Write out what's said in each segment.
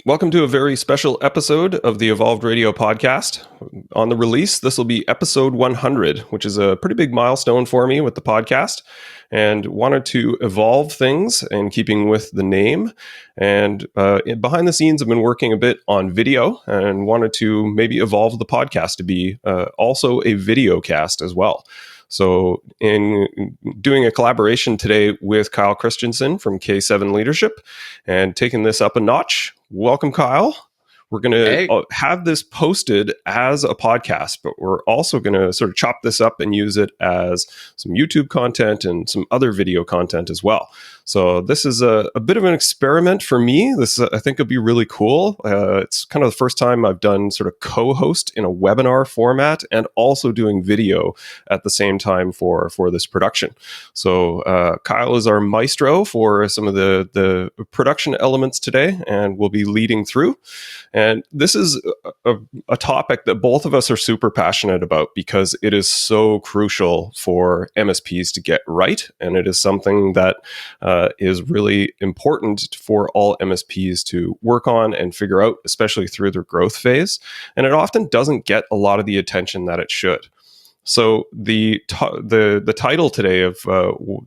Welcome to a very special episode of the Evolved Radio podcast. On the release, this will be episode 100, which is a pretty big milestone for me with the podcast, and wanted to evolve things in keeping with the name. And behind the scenes, I've been working a bit on video and wanted to maybe evolve the podcast to be also a video cast as well. So in doing a collaboration today with Kyle Christensen from K7 Leadership and taking this up a notch. Welcome, Kyle. We're going Hey, to have this posted as a podcast, but we're also going to sort of chop this up and use it as some YouTube content and some other video content as well. So this is a bit of an experiment for me. This, I think, will be really cool. It's kind of the first time I've done sort of co-host in a webinar format and also doing video at the same time for this production. So Kyle is our maestro for some of the production elements today, and we'll be leading through. And this is a topic that both of us are super passionate about because it is so crucial for MSPs to get right. And it is something that is really important for all MSPs to work on and figure out, especially through their growth phase. And it often doesn't get a lot of the attention that it should. So the title today of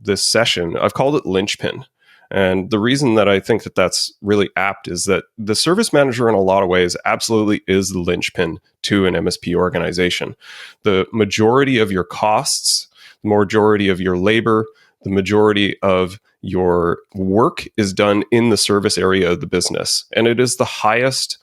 this session, I've called it Linchpin. And the reason that I think that that's really apt is that the service manager, in a lot of ways, absolutely is the linchpin to an MSP organization. The majority of your costs, the majority of your labor, the majority of your work is done in the service area of the business. And it is the highest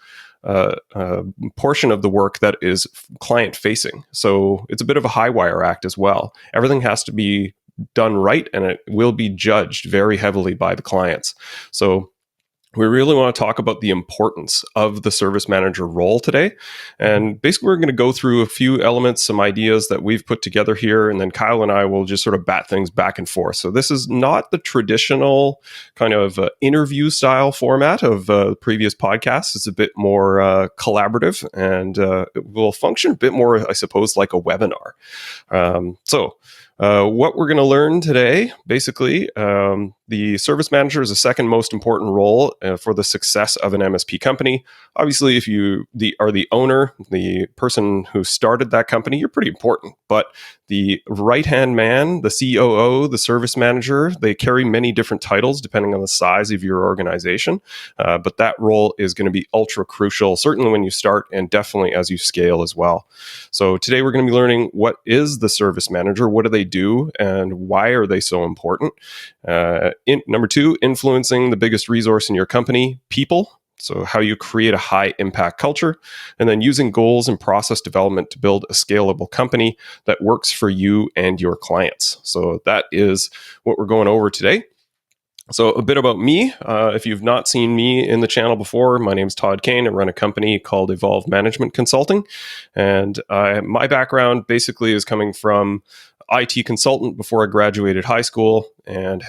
portion of the work that is client facing. So it's a bit of a high wire act as well. Everything has to be done right, and it will be judged very heavily by the clients. So we really want to talk about the importance of the service manager role today. And basically, we're going to go through a few elements, some ideas that we've put together here, and then Kyle and I will just sort of bat things back and forth. So this is not the traditional kind of interview style format of previous podcasts. It's a bit more collaborative, and it will function a bit more, I suppose, like a webinar. What we're going to learn today, basically, the service manager is the second most important role for the success of an MSP company. Obviously, if you are the owner, the person who started that company, you're pretty important. But the right-hand man, the COO, the service manager, they carry many different titles depending on the size of your organization. But that role is going to be ultra crucial, certainly when you start and definitely as you scale as well. So today we're going to be learning what is the service manager, what do they do, and why are they so important? Number two, influencing the biggest resource in your company, people. So how you create a high impact culture, and then using goals and process development to build a scalable company that works for you and your clients. So that is what we're going over today. So a bit about me. If you've not seen me in the channel before, my name is Todd Kane. I run a company called Evolve Management Consulting. And my background basically is coming from IT consultant before I graduated high school, and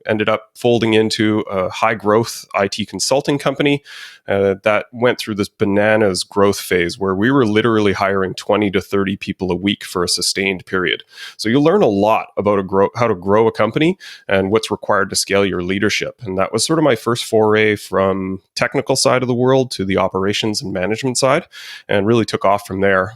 ended up folding into a high growth IT consulting company that went through this bananas growth phase where we were literally hiring 20 to 30 people a week for a sustained period. So you learn a lot about how to grow a company and what's required to scale your leadership. And that was sort of my first foray from technical side of the world to the operations and management side, and really took off from there.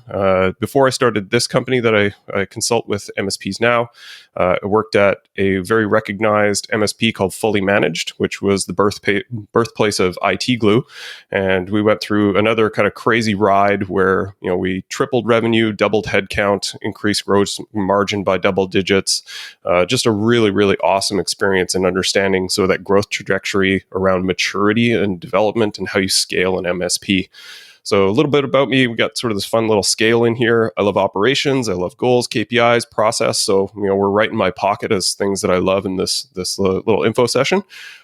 Before I started this company that I consult with MSPs now, I worked at a very recognized MSP called Fully Managed, which was the birthplace of IT Glue. And we went through another kind of crazy ride where, we tripled revenue, doubled headcount, increased gross margin by double digits. Just a really, really awesome experience in understanding so that growth trajectory around maturity and development and how you scale an MSP. So a little bit about me. We got sort of this fun little scale in here. I love operations. I love goals, KPIs, process. So, we're right in my pocket as things that I love in this little info session.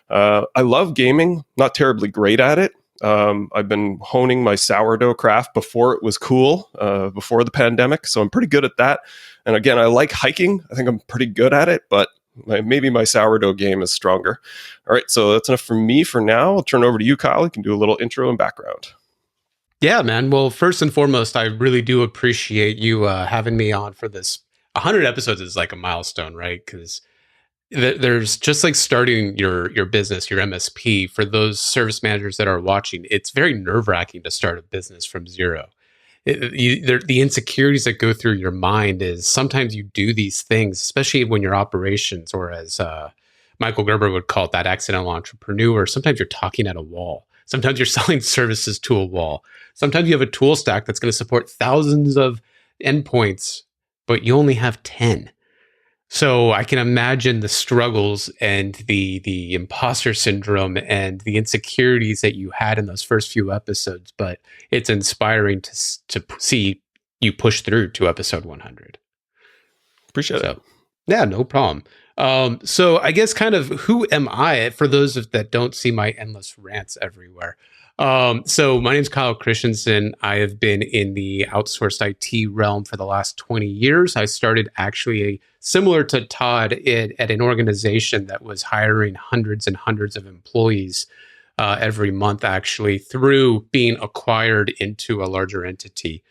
I love gaming, not terribly great at it. I've been honing my sourdough craft before it was cool, before the pandemic. So I'm pretty good at that. And again, I like hiking. I think I'm pretty good at it, but maybe my sourdough game is stronger. All right. So that's enough for me for now. I'll turn it over to you, Kyle. You can do a little intro and background. yeah, man. Well, first and foremost, I really do appreciate you having me on for this. 100 episodes is like a milestone, right? Because there's just like starting your business, your MSP. For those service managers that are watching, it's very nerve-wracking to start a business from zero. The insecurities that go through your mind is sometimes you do these things, especially when you're operations, or as Michael Gerber would call it, that accidental entrepreneur. Sometimes you're talking at a wall. Sometimes you're selling services to a wall. Sometimes you have a tool stack that's going to support thousands of endpoints, but you only have 10. So I can imagine the struggles and the imposter syndrome and the insecurities that you had in those first few episodes. But it's inspiring to see you push through to episode 100. Appreciate it. Yeah, no problem. So I guess kind of who am I for those that don't see my endless rants everywhere? So my name's Kyle Christensen. I have been in the outsourced IT realm for the last 20 years. I started actually similar to Todd at an organization that was hiring hundreds and hundreds of employees every month, actually, through being acquired into a larger entity.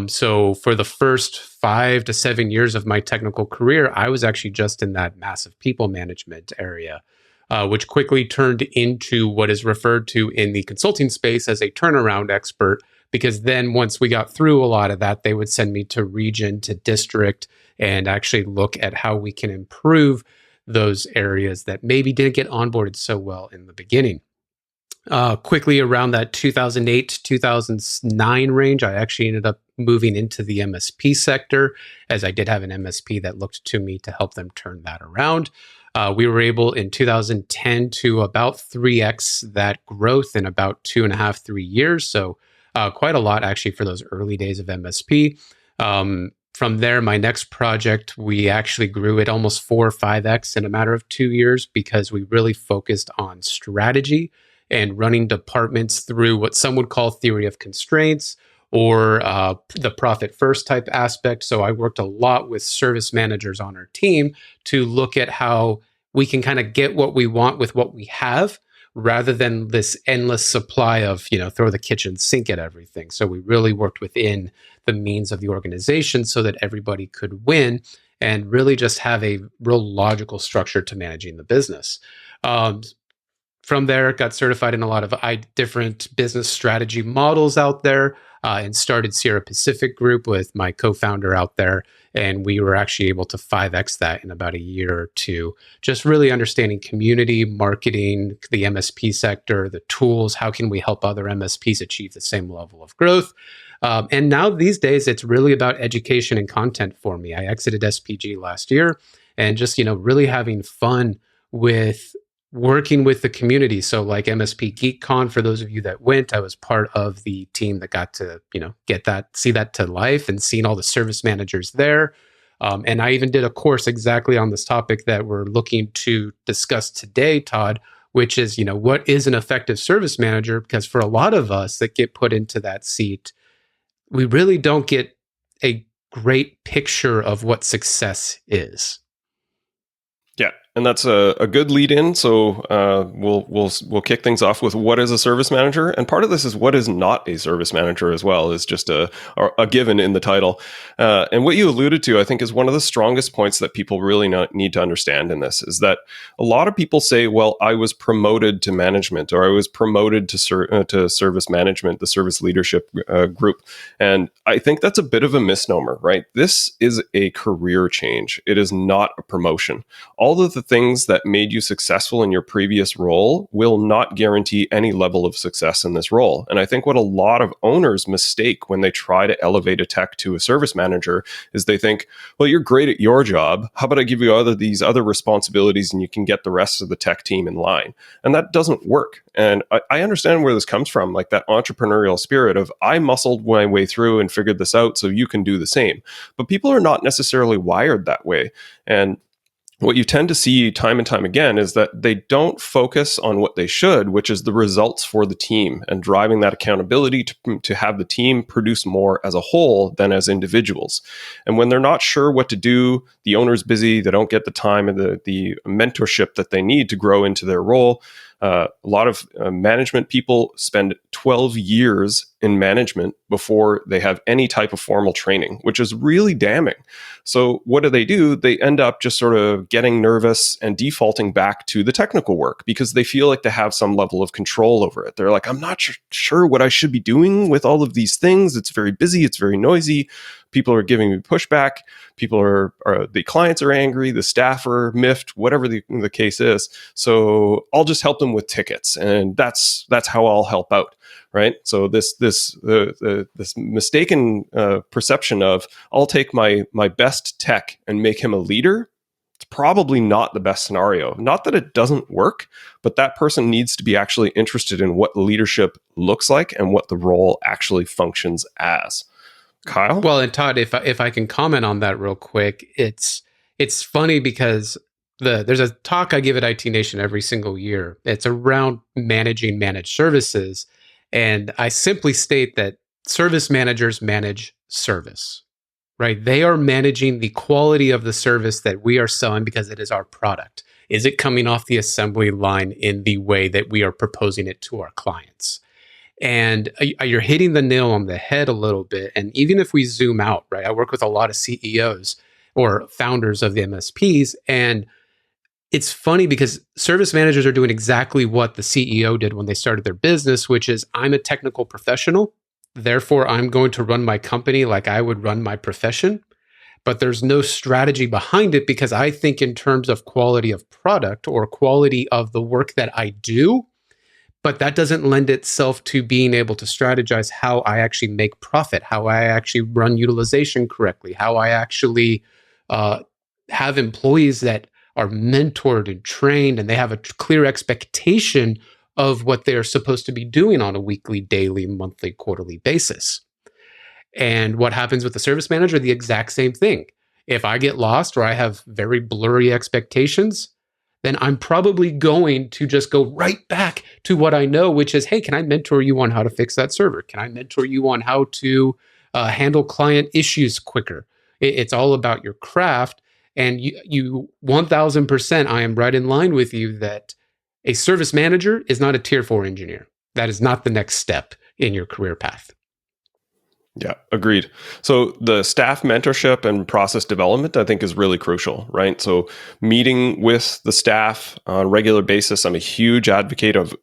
So for the first 5 to 7 years of my technical career, I was actually just in that massive people management area, which quickly turned into what is referred to in the consulting space as a turnaround expert. Because then once we got through a lot of that, they would send me to region, to district, and actually look at how we can improve those areas that maybe didn't get onboarded so well in the beginning. Quickly around that 2008, 2009 range, I actually ended up moving into the MSP sector, as I did have an MSP that looked to me to help them turn that around. We were able in 2010 to about 3x that growth in about 2.5, 3 years. So quite a lot actually for those early days of MSP. From there, my next project, we actually grew it almost 4 or 5x in a matter of 2 years because we really focused on strategy and running departments through what some would call theory of constraints, or the profit first type aspect. So I worked a lot with service managers on our team to look at how we can kind of get what we want with what we have, rather than this endless supply of, throw the kitchen sink at everything. So we really worked within the means of the organization so that everybody could win and really just have a real logical structure to managing the business. From there, got certified in a lot of different business strategy models out there, and started Sierra Pacific Group with my co-founder out there. And we were actually able to 5x that in about a year or two, just really understanding community, marketing, the MSP sector, the tools, how can we help other MSPs achieve the same level of growth? And now these days, it's really about education and content for me. I exited SPG last year and just, really having fun with working with the community. So like MSP GeekCon, for those of you that went, I was part of the team that got to, see that to life and seeing all the service managers there. And I even did a course exactly on this topic that we're looking to discuss today, Todd, which is, what is an effective service manager? Because for a lot of us that get put into that seat, we really don't get a great picture of what success is. Yeah, and that's a good lead in. So we'll kick things off with what is a service manager, and part of this is what is not a service manager as well. Is just a given in the title. And what you alluded to, I think, is one of the strongest points that people really need to understand in this is that a lot of people say, "Well, I was promoted to management, or I was promoted to service management, the service leadership group," and I think that's a bit of a misnomer, right? This is a career change. It is not a promotion. All of the things that made you successful in your previous role will not guarantee any level of success in this role. And I think what a lot of owners mistake when they try to elevate a tech to a service manager is they think, well, you're great at your job. How about I give you these other responsibilities and you can get the rest of the tech team in line? And that doesn't work. And I understand where this comes from, like that entrepreneurial spirit of I muscled my way through and figured this out so you can do the same. But people are not necessarily wired that way. And what you tend to see time and time again is that they don't focus on what they should, which is the results for the team and driving that accountability to have the team produce more as a whole than as individuals. And when they're not sure what to do, the owner's busy, they don't get the time and the mentorship that they need to grow into their role. A lot of management people spend 12 years in management before they have any type of formal training, which is really damning. So what do? They end up just sort of getting nervous and defaulting back to the technical work because they feel like they have some level of control over it. They're like, I'm not sure what I should be doing with all of these things. It's very busy. It's very noisy. People are giving me pushback. The clients are angry. The staff are miffed, whatever the case is. So I'll just help them with tickets. And that's how I'll help out. Right. So this mistaken perception of I'll take my best tech and make him a leader. It's probably not the best scenario. Not that it doesn't work, but that person needs to be actually interested in what leadership looks like and what the role actually functions as. Kyle? Well, and Todd, if I can comment on that real quick, it's funny because there's a talk I give at IT Nation every single year. It's around managing managed services. And I simply state that service managers manage service, right? They are managing the quality of the service that we are selling because it is our product. Is it coming off the assembly line in the way that we are proposing it to our clients? And you're hitting the nail on the head a little bit. And even if we zoom out, right? I work with a lot of CEOs or founders of the MSPs, and it's funny because service managers are doing exactly what the CEO did when they started their business, which is I'm a technical professional. Therefore, I'm going to run my company like I would run my profession. But there's no strategy behind it because I think in terms of quality of product or quality of the work that I do. But that doesn't lend itself to being able to strategize how I actually make profit, how I actually run utilization correctly, how I actually have employees that are mentored and trained and they have a clear expectation of what they're supposed to be doing on a weekly, daily, monthly, quarterly basis. And what happens with the service manager? The exact same thing. If I get lost or I have very blurry expectations, then I'm probably going to just go right back to what I know, which is, hey, can I mentor you on how to fix that server? Can I mentor you on how to handle client issues quicker? It's all about your craft. And you 1000%, I am right in line with you that a service manager is not a tier 4 engineer. That is not the next step in your career path. Yeah, agreed. So the staff mentorship and process development, I think, is really crucial, right? So meeting with the staff on a regular basis. I'm a huge advocate of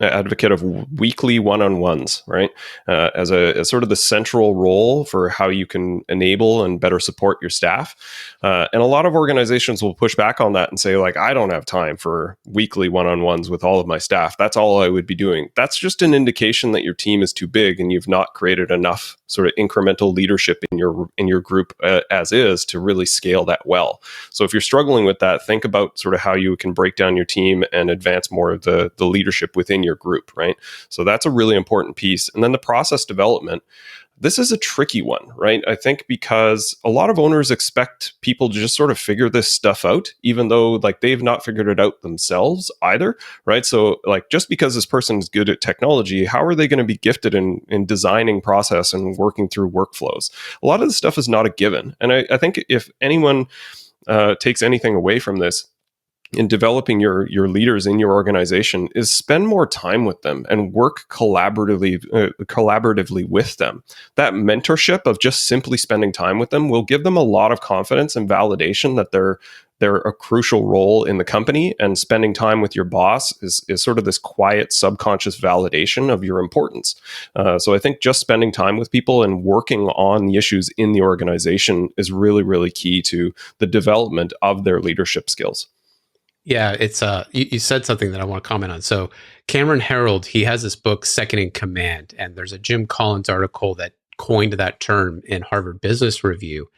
weekly one-on-ones, right? As sort of the central role for how you can enable and better support your staff. And a lot of organizations will push back on that and say, like, I don't have time for weekly one-on-ones with all of my staff. That's all I would be doing. That's just an indication that your team is too big and you've not created enough sort of incremental leadership in your group as is to really scale that well. So if you're struggling with that, think about sort of how you can break down your team and advance more of the leadership within your group, right? So that's a really important piece. And then the process development. This is a tricky one, right? I think because a lot of owners expect people to just sort of figure this stuff out, even though like they've not figured it out themselves either, right? So like just because this person is good at technology, how are they going to be gifted in designing process and working through workflows? A lot of this stuff is not a given. And I think if anyone takes anything away from this, in developing your leaders in your organization is spend more time with them and work collaboratively with them. That mentorship of just simply spending time with them will give them a lot of confidence and validation that they're a crucial role in the company, and spending time with your boss is sort of this quiet subconscious validation of your importance. So I think just spending time with people and working on the issues in the organization is really, really key to the development of their leadership skills. Yeah, it's you said something that I want to comment on. So Cameron Herold, he has this book, Second in Command, and there's a Jim Collins article that coined that term in Harvard Business Review.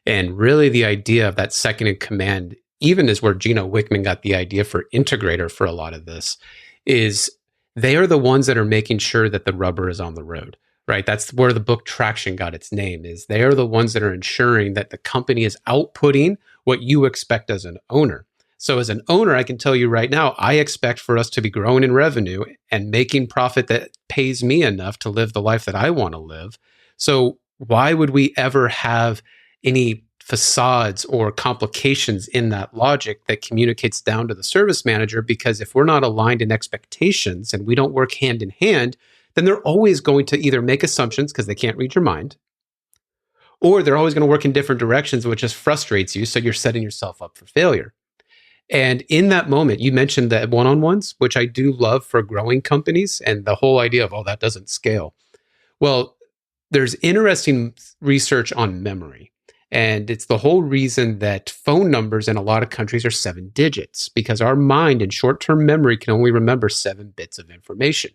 And really the idea of that second in command, even is where Gino Wickman got the idea for integrator for a lot of this, is they are the ones that are making sure that the rubber is on the road, right? That's where the book Traction got its name, is they are the ones that are ensuring that the company is outputting what you expect as an owner. So as an owner, I can tell you right now, I expect for us to be growing in revenue and making profit that pays me enough to live the life that I want to live. So why would we ever have any facades or complications in that logic that communicates down to the service manager? Because if we're not aligned in expectations and we don't work hand in hand, then they're always going to either make assumptions because they can't read your mind, or they're always going to work in different directions, which just frustrates you. So you're setting yourself up for failure. And in that moment, you mentioned that one-on-ones, which I do love for growing companies, and the whole idea of, oh, that doesn't scale. Well, there's interesting research on memory. And it's the whole reason that phone numbers in a lot of countries are 7 digits, because our mind in short-term memory can only remember 7 bits of information.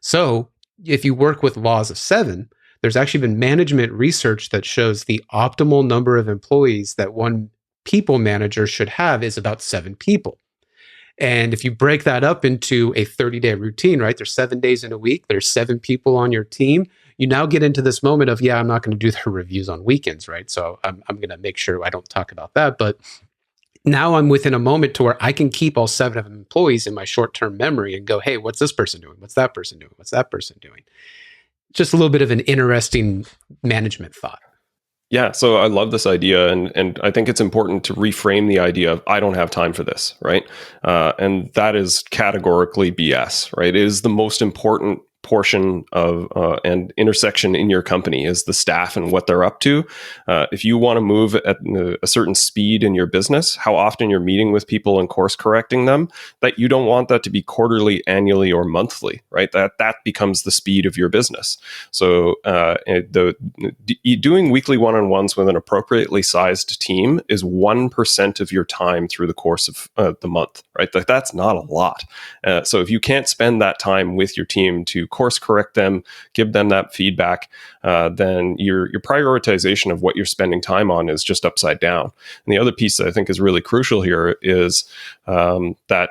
So if you work with laws of 7, there's actually been management research that shows the optimal number of employees that one people manager should have is about 7 people. And if you break that up into a 30-day routine, right, there's 7 days in a week, there's 7 people on your team. You now get into this moment of, I'm not going to do the reviews on weekends, right? So I'm going to make sure I don't talk about that. But now I'm within a moment to where I can keep all 7 of them employees in my short-term memory and go, hey, what's this person doing? What's that person doing? What's that person doing? Just a little bit of an interesting management thought. Yeah, so I love this idea, and I think it's important to reframe the idea of I don't have time for this, right? And that is categorically BS, right? It is the most important portion of and intersection in your company is the staff and what they're up to. If you want to move at a certain speed in your business, how often you're meeting with people and course correcting them, that you don't want that to be quarterly, annually, or monthly, right? That becomes the speed of your business. So doing weekly one-on-ones with an appropriately sized team is 1% of your time through the course of the month, right? That's not a lot. So if you can't spend that time with your team to course correct them, give them that feedback, then your prioritization of what you're spending time on is just upside down. And the other piece that I think is really crucial here is that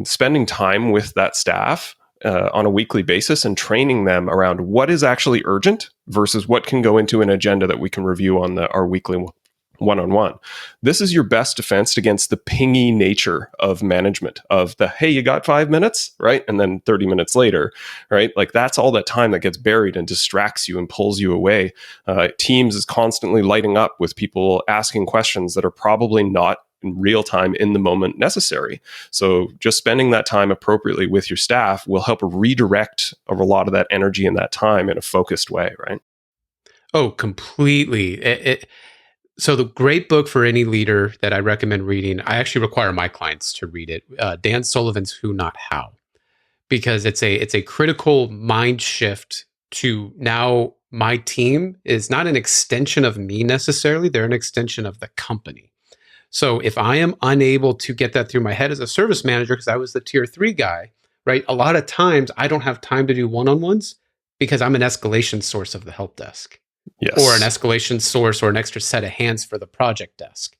spending time with that staff on a weekly basis and training them around what is actually urgent versus what can go into an agenda that we can review on our weekly one-on-one. This is your best defense against the pingy nature of management of the, hey, you got 5 minutes, right? And then 30 minutes later, right? Like that's all that time that gets buried and distracts you and pulls you away. Teams is constantly lighting up with people asking questions that are probably not in real time in the moment necessary. So just spending that time appropriately with your staff will help redirect a lot of that energy and that time in a focused way, right? Oh, completely. So the great book for any leader that I recommend reading, I actually require my clients to read it, Dan Sullivan's Who Not How, because it's a critical mind shift to now my team is not an extension of me necessarily, they're an extension of the company. So if I am unable to get that through my head as a service manager, because I was the tier 3 guy, right? A lot of times I don't have time to do one-on-ones because I'm an escalation source of the help desk. Yes. Or an escalation source or an extra set of hands for the project desk.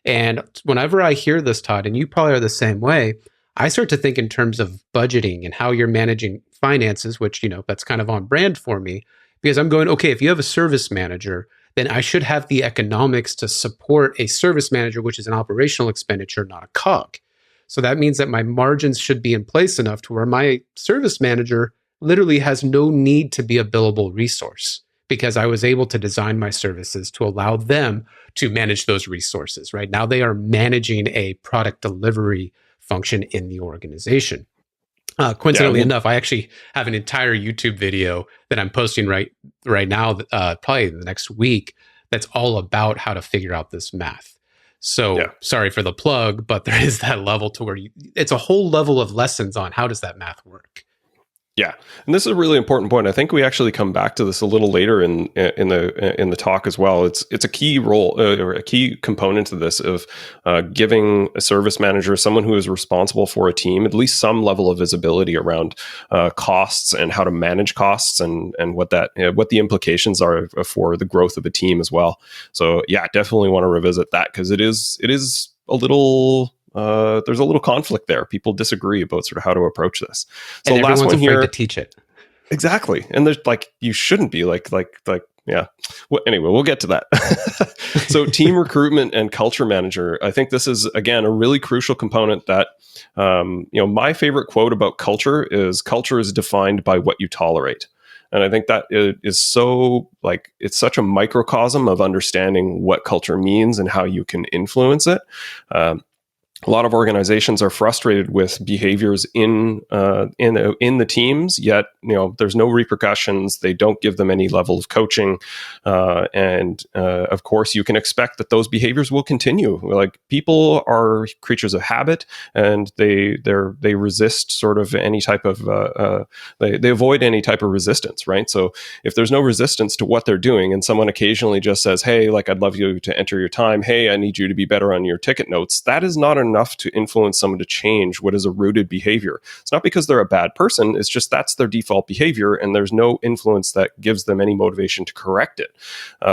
And whenever I hear this, Todd, and you probably are the same way, I start to think in terms of budgeting and how you're managing finances, which, that's kind of on brand for me, because I'm going, okay, if you have a service manager, then I should have the economics to support a service manager, which is an operational expenditure, not a cog. So that means that my margins should be in place enough to where my service manager literally has no need to be a billable resource, because I was able to design my services to allow them to manage those resources, right? Now they are managing a product delivery function in the organization. Coincidentally enough, I actually have an entire YouTube video that I'm posting right now, probably the next week, that's all about how to figure out this math. So sorry for the plug, but there is that level to where it's a whole level of lessons on how does that math work. Yeah, and this is a really important point. I think we actually come back to this a little later in the talk as well. It's a key role or a key component to this of giving a service manager, someone who is responsible for a team, at least some level of visibility around costs and how to manage costs and what the implications are for the growth of a team as well. So yeah, definitely want to revisit that because it is a little. There's a little conflict there. People disagree about sort of how to approach this. So and everyone's last one afraid here, to teach it. Exactly. And there's you shouldn't be yeah. Well, anyway, we'll get to that. So team recruitment and culture manager. I think this is, again, a really crucial component that, my favorite quote about culture is defined by what you tolerate. And I think that is so it's such a microcosm of understanding what culture means and how you can influence it. a lot of organizations are frustrated with behaviors in the teams. Yet, there's no repercussions. They don't give them any level of coaching, and of course, you can expect that those behaviors will continue. Like, people are creatures of habit, and they resist sort of any type of they avoid any type of resistance, right? So if there's no resistance to what they're doing, and someone occasionally just says, "Hey, like, I'd love you to enter your time. Hey, I need you to be better on your ticket notes," that is not enough to influence someone to change what is a rooted behavior. It's not because they're a bad person. It's just that's their default behavior, and there's no influence that gives them any motivation to correct it.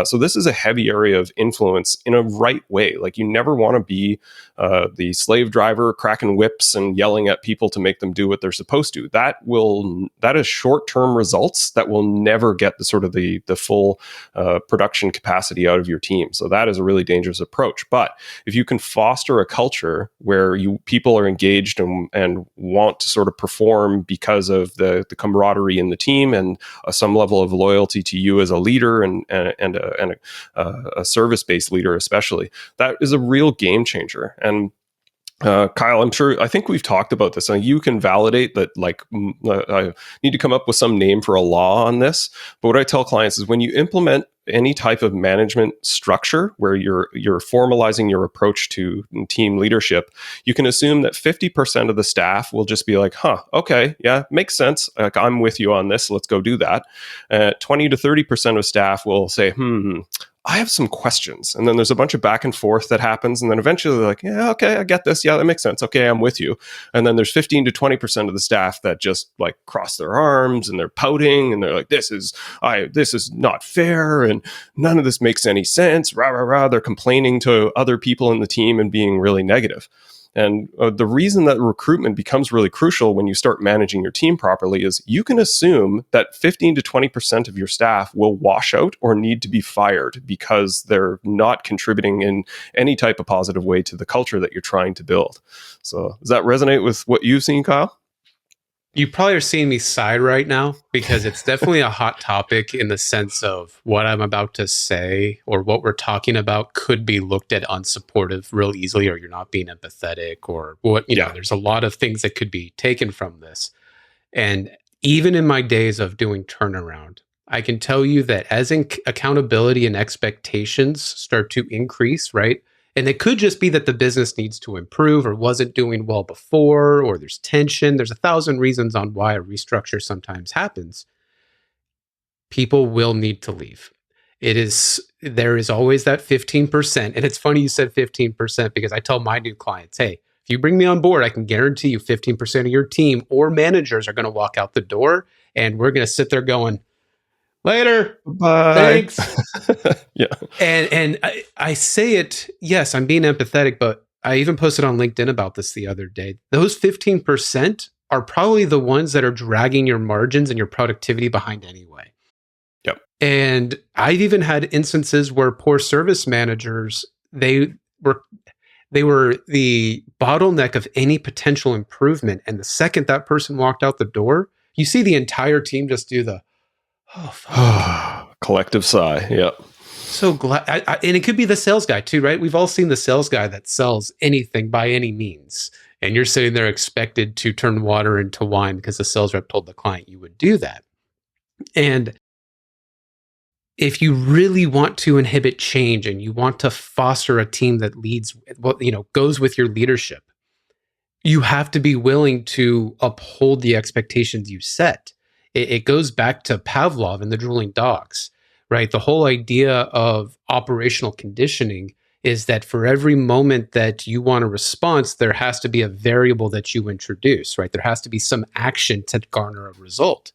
So this is a heavy area of influence in a right way. Like, you never want to be the slave driver cracking whips and yelling at people to make them do what they're supposed to. That is short-term results that will never get the full production capacity out of your team. So that is a really dangerous approach. But if you can foster a culture where people are engaged and want to sort of perform because of the camaraderie in the team, and some level of loyalty to you as a leader, and a service-based leader especially, that is a real game changer. And Kyle, I think we've talked about this, and you can validate that. Like, I need to come up with some name for a law on this. But what I tell clients is, when you implement any type of management structure where you're formalizing your approach to team leadership, you can assume that 50% of the staff will just be like, "Huh, okay, yeah, makes sense. Like, I'm with you on this. Let's go do that." 20 to 30% of staff will say, "I have some questions." And then there's a bunch of back and forth that happens. And then eventually they're like, "Yeah, okay, I get this. Yeah, that makes sense. Okay, I'm with you." And then there's 15 to 20% of the staff that just like cross their arms, and they're pouting, and they're like, this is not fair. And none of this makes any sense. Rah, rah, rah. They're complaining to other people in the team and being really negative. And the reason that recruitment becomes really crucial when you start managing your team properly is you can assume that 15 to 20% of your staff will wash out or need to be fired because they're not contributing in any type of positive way to the culture that you're trying to build. So does that resonate with what you've seen, Kyle? You probably are seeing me sigh right now, because it's definitely a hot topic, in the sense of what I'm about to say or what we're talking about could be looked at unsupportive real easily, or you're not being empathetic, or what, there's a lot of things that could be taken from this. And even in my days of doing turnaround, I can tell you that as accountability and expectations start to increase, right? And it could just be that the business needs to improve or wasn't doing well before, or there's tension. There's 1,000 reasons on why a restructure sometimes happens. People will need to leave. There is always that 15%. And it's funny you said 15%, because I tell my new clients, hey, if you bring me on board, I can guarantee you 15% of your team or managers are going to walk out the door, and we're going to sit there going, "Later. Bye." Thanks." Yeah. And I say it, yes, I'm being empathetic, but I even posted on LinkedIn about this the other day. Those 15% are probably the ones that are dragging your margins and your productivity behind anyway. Yep. And I've even had instances where poor service managers, they were the bottleneck of any potential improvement. And the second that person walked out the door, you see the entire team just do the, "Oh, fuck." Collective sigh. Yep. So glad. And it could be the sales guy too, right? We've all seen the sales guy that sells anything by any means. And you're sitting there expected to turn water into wine because the sales rep told the client you would do that. And if you really want to inhibit change, and you want to foster a team that leads, goes with your leadership, you have to be willing to uphold the expectations you set. It goes back to Pavlov and the drooling dogs, right? The whole idea of operational conditioning is that for every moment that you want a response, there has to be a variable that you introduce, right? There has to be some action to garner a result.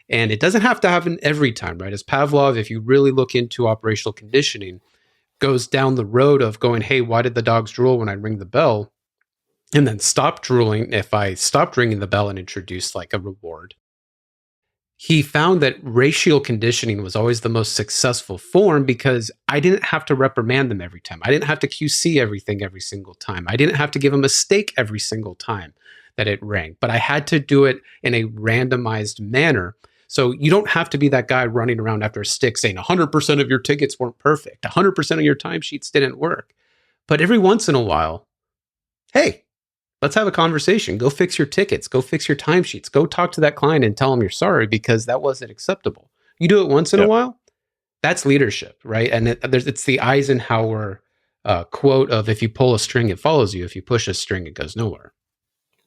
And it doesn't have to happen every time, right? As Pavlov, if you really look into operational conditioning, goes down the road of going, hey, why did the dogs drool when I ring the bell? And then stop drooling if I stopped ringing the bell and introduced like a reward. He found that ratio conditioning was always the most successful form, because I didn't have to reprimand them every time. I didn't have to QC everything every single time. I didn't have to give them a steak every single time that it rang, but I had to do it in a randomized manner. So you don't have to be that guy running around after a stick saying 100% of your tickets weren't perfect, 100% of your timesheets didn't work. But every once in a while, hey, let's have a conversation. Go fix your tickets. Go fix your timesheets. Go talk to that client and tell them you're sorry because that wasn't acceptable. You do it once in a Yeah. while. That's leadership, right? And it's the Eisenhower quote of if you pull a string, it follows you. If you push a string, it goes nowhere.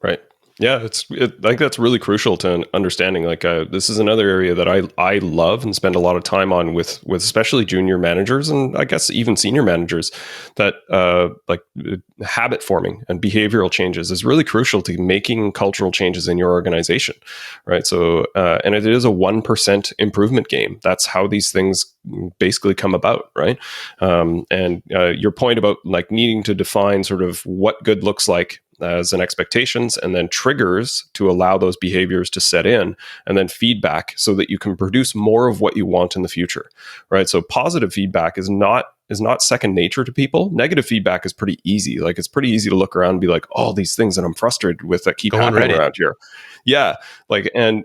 Right. Yeah, I think that's really crucial to understanding. Like, this is another area that I love and spend a lot of time on with especially junior managers and I guess even senior managers. That habit forming and behavioral changes is really crucial to making cultural changes in your organization, right? So, and it is a 1% improvement game. That's how these things basically come about, right? And your point about like needing to define sort of what good looks like as an expectations and then triggers to allow those behaviors to set in and then feedback so that you can produce more of what you want in the future, right? So positive feedback is not second nature to people. Negative feedback is pretty easy. Like it's pretty easy to look around and be like, oh, these things that I'm frustrated with that keep Go on happening Reddit. around here. Yeah. Like, and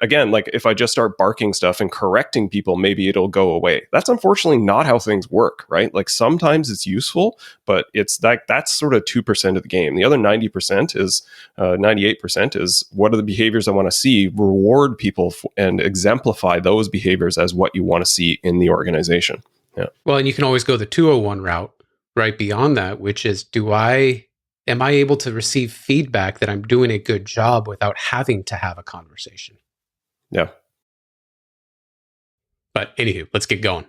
again, like if I just start barking stuff and correcting people, maybe it'll go away. That's unfortunately not how things work, right? Like sometimes it's useful, but it's like, that's sort of 2% of the game. The other 90% is, 98% is what are the behaviors I want to see, reward people and exemplify those behaviors as what you want to see in the organization. Yeah. Well, and you can always go the 201 route right beyond that, which is am I able to receive feedback that I'm doing a good job without having to have a conversation? Yeah. But anywho, let's get going.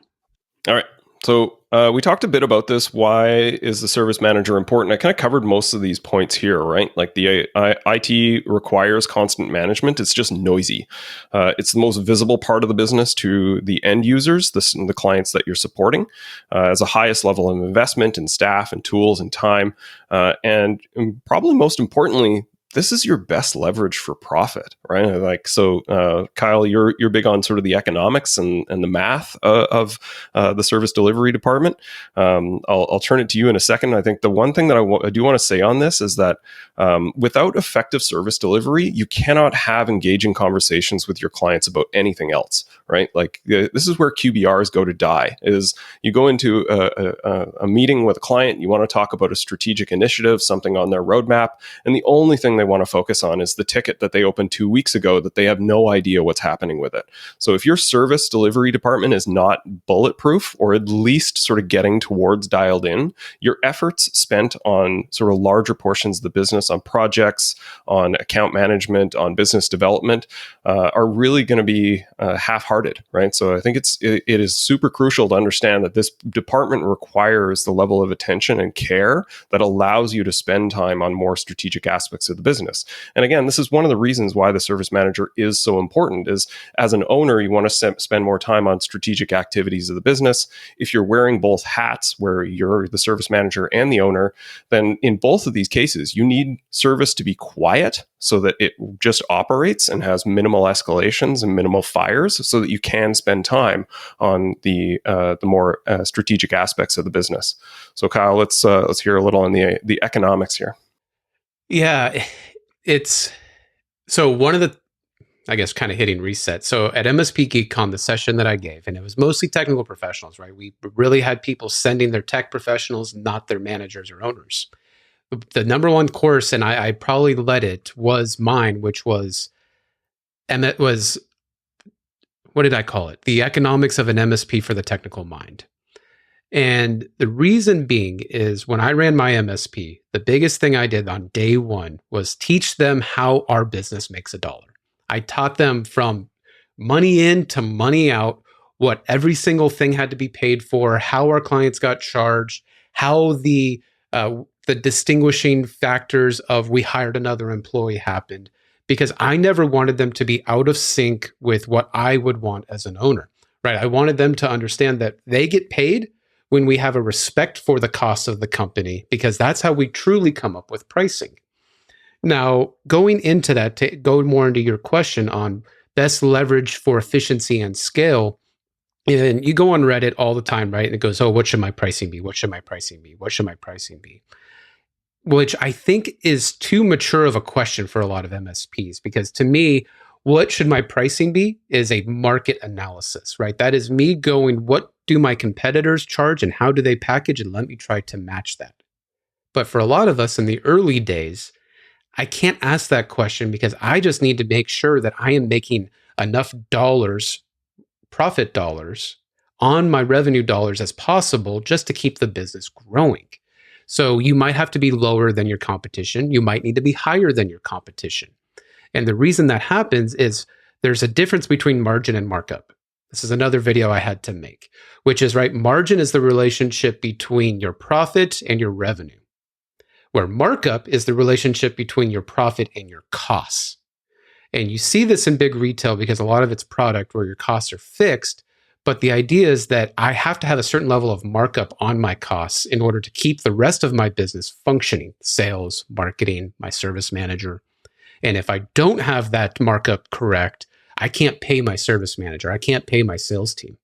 All right. So we talked a bit about this. Why is the service manager important? I kind of covered most of these points here, right? Like the IT requires constant management. It's just noisy. It's the most visible part of the business to the end users, the clients that you're supporting, as a highest level of investment in staff and tools and time. And probably most importantly, this is your best leverage for profit, right? Like, so, Kyle, you're big on sort of the economics and the math of the service delivery department. I'll turn it to you in a second. I think the one thing that I do want to say on this is that without effective service delivery, you cannot have engaging conversations with your clients about anything else, right? Like this is where QBRs go to die. Is you go into a meeting with a client, you want to talk about a strategic initiative, something on their roadmap, and the only thing they want to focus on is the ticket that they opened 2 weeks ago that they have no idea what's happening with it. So if your service delivery department is not bulletproof or at least sort of getting towards dialed in, your efforts spent on sort of larger portions of the business, on projects, on account management, on business development, are really going to be half-hearted, right? So I think it is super crucial to understand that this department requires the level of attention and care that allows you to spend time on more strategic aspects of the business. And again, this is one of the reasons why the service manager is so important. Is as an owner, you want to spend more time on strategic activities of the business. If you're wearing both hats, where you're the service manager and the owner, then in both of these cases, you need service to be quiet so that it just operates and has minimal escalations and minimal fires, so that you can spend time on the more strategic aspects of the business. So, Kyle, let's hear a little on the economics here. Yeah, it's so one of the, I guess, kind of hitting reset. So at MSP GeekCon, the session that I gave, and it was mostly technical professionals, right? We really had people sending their tech professionals, not their managers or owners. The number one course, and I probably led it, was mine, which was, and it was, what did I call it? The economics of an MSP for the technical mind. And the reason being is when I ran my MSP, the biggest thing I did on day one was teach them how our business makes a dollar. I taught them from money in to money out, what every single thing had to be paid for, how our clients got charged, how the distinguishing factors of we hired another employee happened, because I never wanted them to be out of sync with what I would want as an owner, right? I wanted them to understand that they get paid when we have a respect for the cost of the company, because that's how we truly come up with pricing. Now, going into that, to go more into your question on best leverage for efficiency and scale, and you go on Reddit all the time, right? And it goes, oh, what should my pricing be? What should my pricing be? What should my pricing be? Which I think is too mature of a question for a lot of MSPs, because to me, what should my pricing be is a market analysis, right? That is me going, what do my competitors charge and how do they package? And let me try to match that. But for a lot of us in the early days, I can't ask that question because I just need to make sure that I am making enough dollars, profit dollars, on my revenue dollars as possible just to keep the business growing. So you might have to be lower than your competition. You might need to be higher than your competition. And the reason that happens is there's a difference between margin and markup. This is another video I had to make, which is, right, margin is the relationship between your profit and your revenue, where markup is the relationship between your profit and your costs. And you see this in big retail because a lot of it's product where your costs are fixed. But the idea is that I have to have a certain level of markup on my costs in order to keep the rest of my business functioning: sales, marketing, my service manager. And if I don't have that markup correct, I can't pay my service manager. I can't pay my sales team.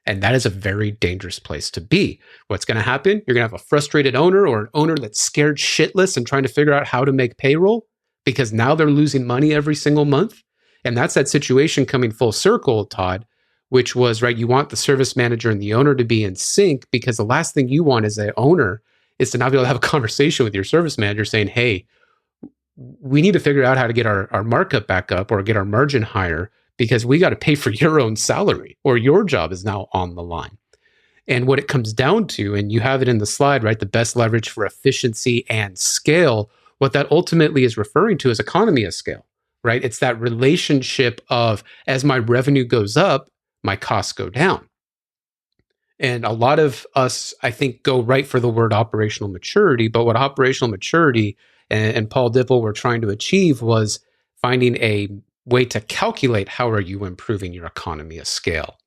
And that is a very dangerous place to be. What's going to happen? You're going to have a frustrated owner, or an owner that's scared shitless and trying to figure out how to make payroll because now they're losing money every single month. And that's that situation coming full circle, Todd, which was, right, you want the service manager and the owner to be in sync, because the last thing you want as an owner is to not be able to have a conversation with your service manager saying, hey, we need to figure out how to get our markup back up or get our margin higher because we got to pay for your own salary or your job is now on the line. And what it comes down to, and you have it in the slide, right, the best leverage for efficiency and scale, what that ultimately is referring to is economy of scale, right? It's that relationship of, as my revenue goes up, my costs go down. And a lot of us, I think, go right for the word operational maturity. But what operational maturity and Paul Dipple were trying to achieve was finding a way to calculate how are you improving your economy of scale,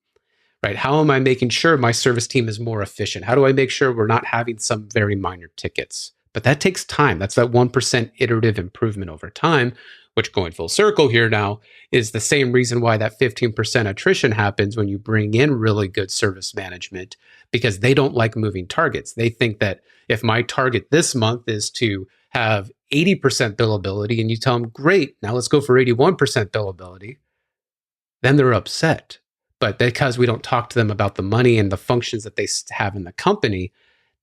right? How am I making sure my service team is more efficient? How do I make sure we're not having some very minor tickets? But that takes time. That's that 1% iterative improvement over time, which, going full circle here now, is the same reason why that 15% attrition happens when you bring in really good service management, because they don't like moving targets. They think that if my target this month is to have 80% billability and you tell them, great, now let's go for 81% billability, then they're upset. But because we don't talk to them about the money and the functions that they have in the company,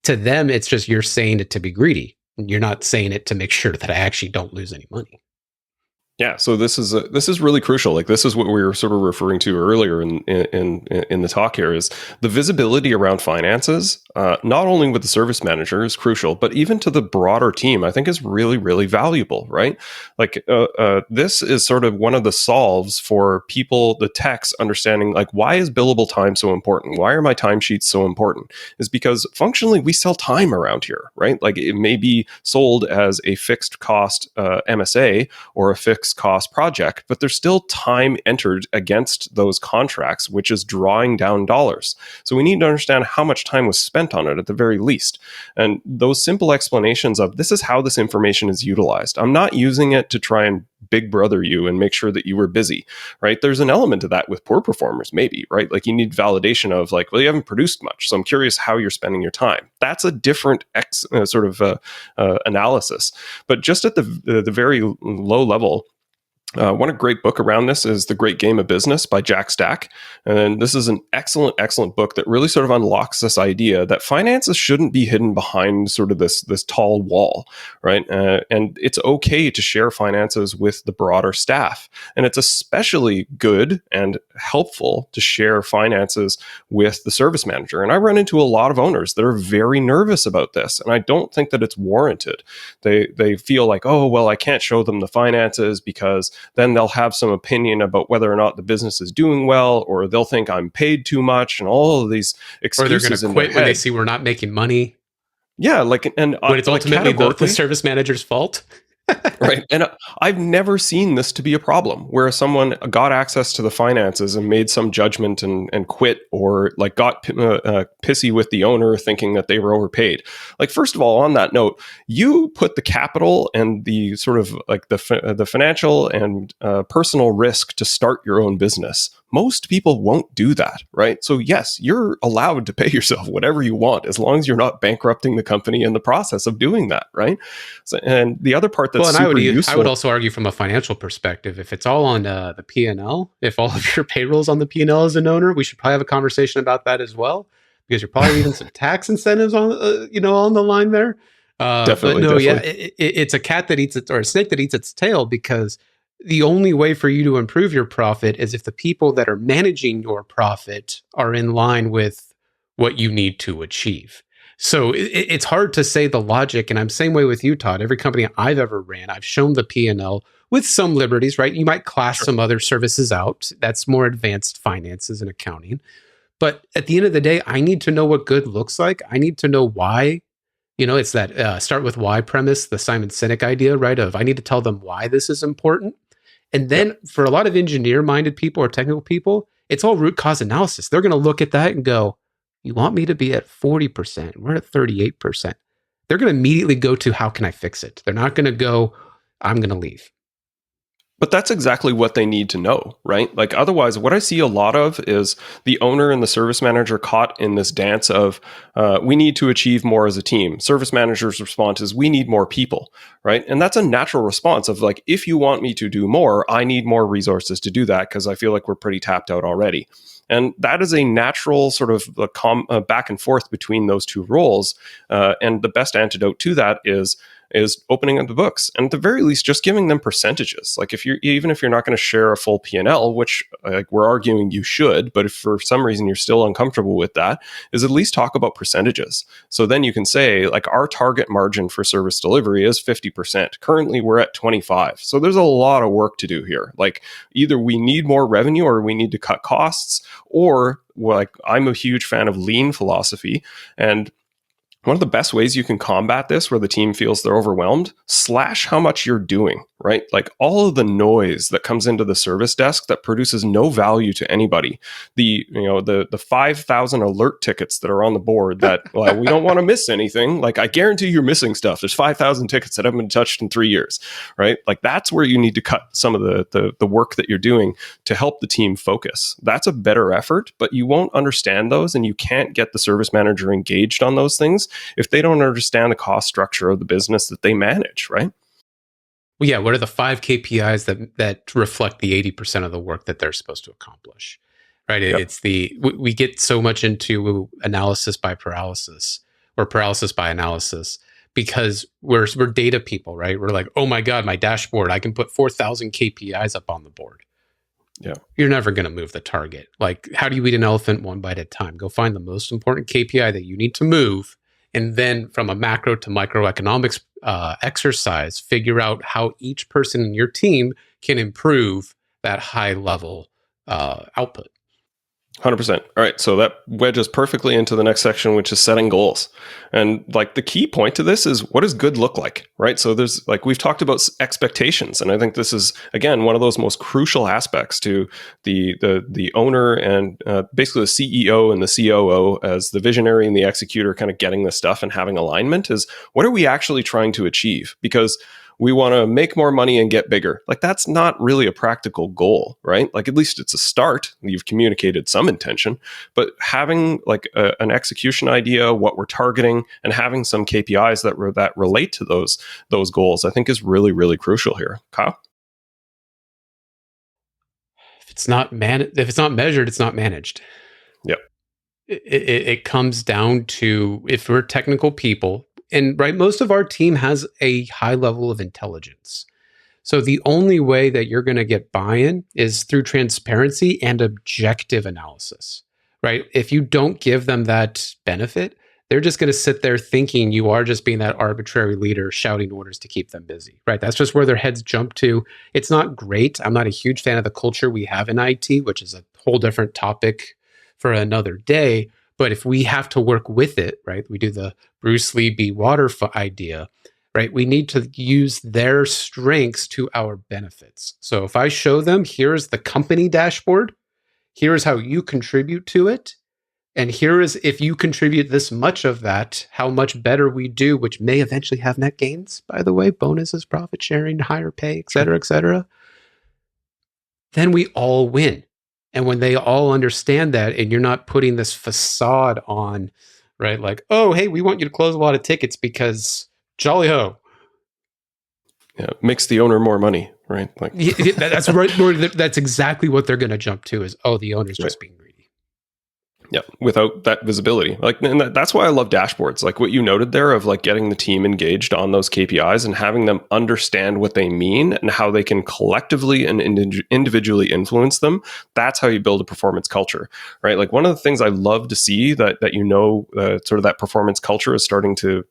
to them, it's just, you're saying it to be greedy. You're not saying it to make sure that I actually don't lose any money. Yeah, so this is really crucial. Like, this is what we were sort of referring to earlier in the talk here, is the visibility around finances, not only with the service manager is crucial, but even to the broader team, I think is really, really valuable, right? Like, this is sort of one of the solves for people, the techs, understanding, like, why is billable time so important? Why are my timesheets so important? Is because functionally we sell time around here, right? Like, it may be sold as a fixed cost MSA or a fixed cost project, but there's still time entered against those contracts, which is drawing down dollars. So we need to understand how much time was spent on it at the very least. And those simple explanations of, this is how this information is utilized. I'm not using it to try and big brother you and make sure that you were busy, right? There's an element to that with poor performers, maybe, right? Like, you need validation of, like, well, you haven't produced much, so I'm curious how you're spending your time. That's a different analysis. But just at the very low level, one great book around this is The Great Game of Business by Jack Stack. And this is an excellent book that really sort of unlocks this idea that finances shouldn't be hidden behind sort of this tall wall, right? And it's okay to share finances with the broader staff. And it's especially good and helpful to share finances with the service manager. And I run into a lot of owners that are very nervous about this. And I don't think that it's warranted. They feel like, oh, well, I can't show them the finances because then they'll have some opinion about whether or not the business is doing well, or they'll think I'm paid too much, and all of these excuses. Or they're going to quit when they see we're not making money. Yeah, like, and when it's ultimately the service manager's fault. Right. And I've never seen this to be a problem where someone got access to the finances and made some judgment and quit, or like got pissy with the owner thinking that they were overpaid. Like, first of all, on that note, you put the capital and the sort of like the financial and personal risk to start your own business. Most people won't do that, right? So yes, you're allowed to pay yourself whatever you want, as long as you're not bankrupting the company in the process of doing that, right? So, and the other part that's super useful. I would also argue from a financial perspective, if it's all on the P&L, if all of your payroll's on the P&L as an owner, we should probably have a conversation about that as well, because you're probably leaving some tax incentives on, on the line there. But Definitely, no, yeah, definitely. it's a cat that eats its, or a snake that eats its tail, because the only way for you to improve your profit is if the people that are managing your profit are in line with what you need to achieve. So it's hard to say the logic, and I'm same way with you, Todd. Every company I've ever ran, I've shown the P&L with some liberties, right? You might class Sure. some other services out. That's more advanced finances and accounting. But at the end of the day, I need to know what good looks like. I need to know why. It's that start with why premise, the Simon Sinek idea, right? Of I need to tell them why this is important. And Yeah. then for a lot of engineer minded people or technical people, it's all root cause analysis. They're going to look at that and go, you want me to be at 40%? We're at 38%. They're going to immediately go to how can I fix it? They're not going to go, I'm going to leave. But that's exactly what they need to know, right? Like, otherwise, what I see a lot of is the owner and the service manager caught in this dance of, we need to achieve more as a team. Service manager's response is, we need more people, right? And that's a natural response of like, if you want me to do more, I need more resources to do that because I feel like we're pretty tapped out already. And that is a natural sort of back and forth between those two roles. And the best antidote to that is opening up the books, and at the very least just giving them percentages. Like, if you're even if you're not going to share a full P&L, which like we're arguing you should, but if for some reason you're still uncomfortable with that, is at least talk about percentages. So then you can say, like, our target margin for service delivery is 50%. Currently we're at 25. So there's a lot of work to do here. Like, either we need more revenue or we need to cut costs, or like, I'm a huge fan of lean philosophy, and one of the best ways you can combat this where the team feels they're overwhelmed, slash how much you're doing, right? Like, all of the noise that comes into the service desk that produces no value to anybody. The 5,000 alert tickets that are on the board that, well, we don't want to miss anything. Like, I guarantee you're missing stuff. There's 5,000 tickets that haven't been touched in 3 years, right? Like, that's where you need to cut some of the work that you're doing to help the team focus. That's a better effort, but you won't understand those, and you can't get the service manager engaged on those things if they don't understand the cost structure of the business that they manage, right? Well, yeah, what are the 5 KPIs that reflect the 80% of the work that they're supposed to accomplish? Right? Yep. It's we get so much into analysis by paralysis or paralysis by analysis because we're data people, right? We're like, oh my God, my dashboard, I can put 4,000 KPIs up on the board. Yeah. You're never going to move the target. Like, how do you eat an elephant one bite at a time? Go find the most important KPI that you need to move. And then from a macro to microeconomics exercise, figure out how each person in your team can improve that high level output. 100%. All right. So that wedges perfectly into the next section, which is setting goals. And like, the key point to this is, what does good look like, right? So there's, like, we've talked about expectations. And I think this is, again, one of those most crucial aspects to the owner and basically the CEO and the COO as the visionary and the executor kind of getting this stuff and having alignment is, what are we actually trying to achieve? Because we want to make more money and get bigger. Like, that's not really a practical goal, right? Like, at least it's a start. You've communicated some intention, but having like an execution idea, what we're targeting, and having some KPIs that relate to those goals, I think is really, really crucial here. Kyle? If it's not measured, it's not managed. Yep. It comes down to, if we're technical people, and right, most of our team has a high level of intelligence. So the only way that you're going to get buy-in is through transparency and objective analysis, right? If you don't give them that benefit, they're just going to sit there thinking you are just being that arbitrary leader shouting orders to keep them busy, right? That's just where their heads jump to. It's not great. I'm not a huge fan of the culture we have in IT, which is a whole different topic for another day. But if we have to work with it, right? We do the Bruce Lee be water idea, right? We need to use their strengths to our benefits. So if I show them, here's the company dashboard, here's how you contribute to it, and here is, if you contribute this much of that, how much better we do, which may eventually have net gains, by the way, bonuses, profit sharing, higher pay, et cetera, then we all win. And when they all understand that, and you're not putting this facade on, right? Like, oh, hey, we want you to close a lot of tickets because jolly ho. Yeah. Makes the owner more money, right? Like, That's right. That's exactly what they're going to jump to is, oh, the owner's just being greedy. Yeah, without that visibility. Like, and that's why I love dashboards. Like what you noted there of like getting the team engaged on those KPIs and having them understand what they mean and how they can collectively and individually influence them. That's how you build a performance culture, right? Like one of the things I love to see that sort of that performance culture is starting to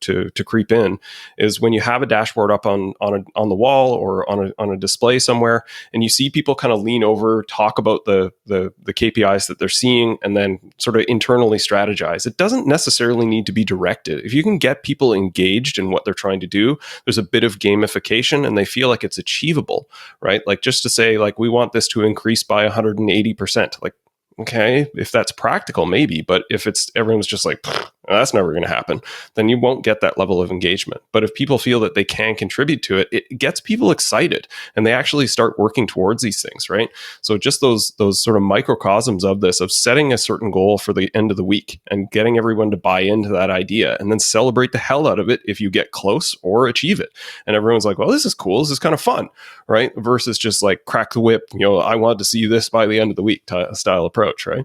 creep in is when you have a dashboard up on the wall or on a display somewhere, and you see people kind of lean over, talk about the KPIs that they're seeing, and then sort of internally strategize. It doesn't necessarily need to be directed. If you can get people engaged in what they're trying to do, there's a bit of gamification and they feel like it's achievable, right? Like just to say like, we want this to increase by 180%. Like, okay, if that's practical, maybe, but if it's everyone's just like, that's never going to happen, then you won't get that level of engagement. But if people feel that they can contribute to it, it gets people excited and they actually start working towards these things, right? So just those sort of microcosms of this, of setting a certain goal for the end of the week and getting everyone to buy into that idea and then celebrate the hell out of it if you get close or achieve it. And everyone's like, well, this is cool. This is kind of fun, right? Versus just like crack the whip, I want to see this by the end of the week style approach, right?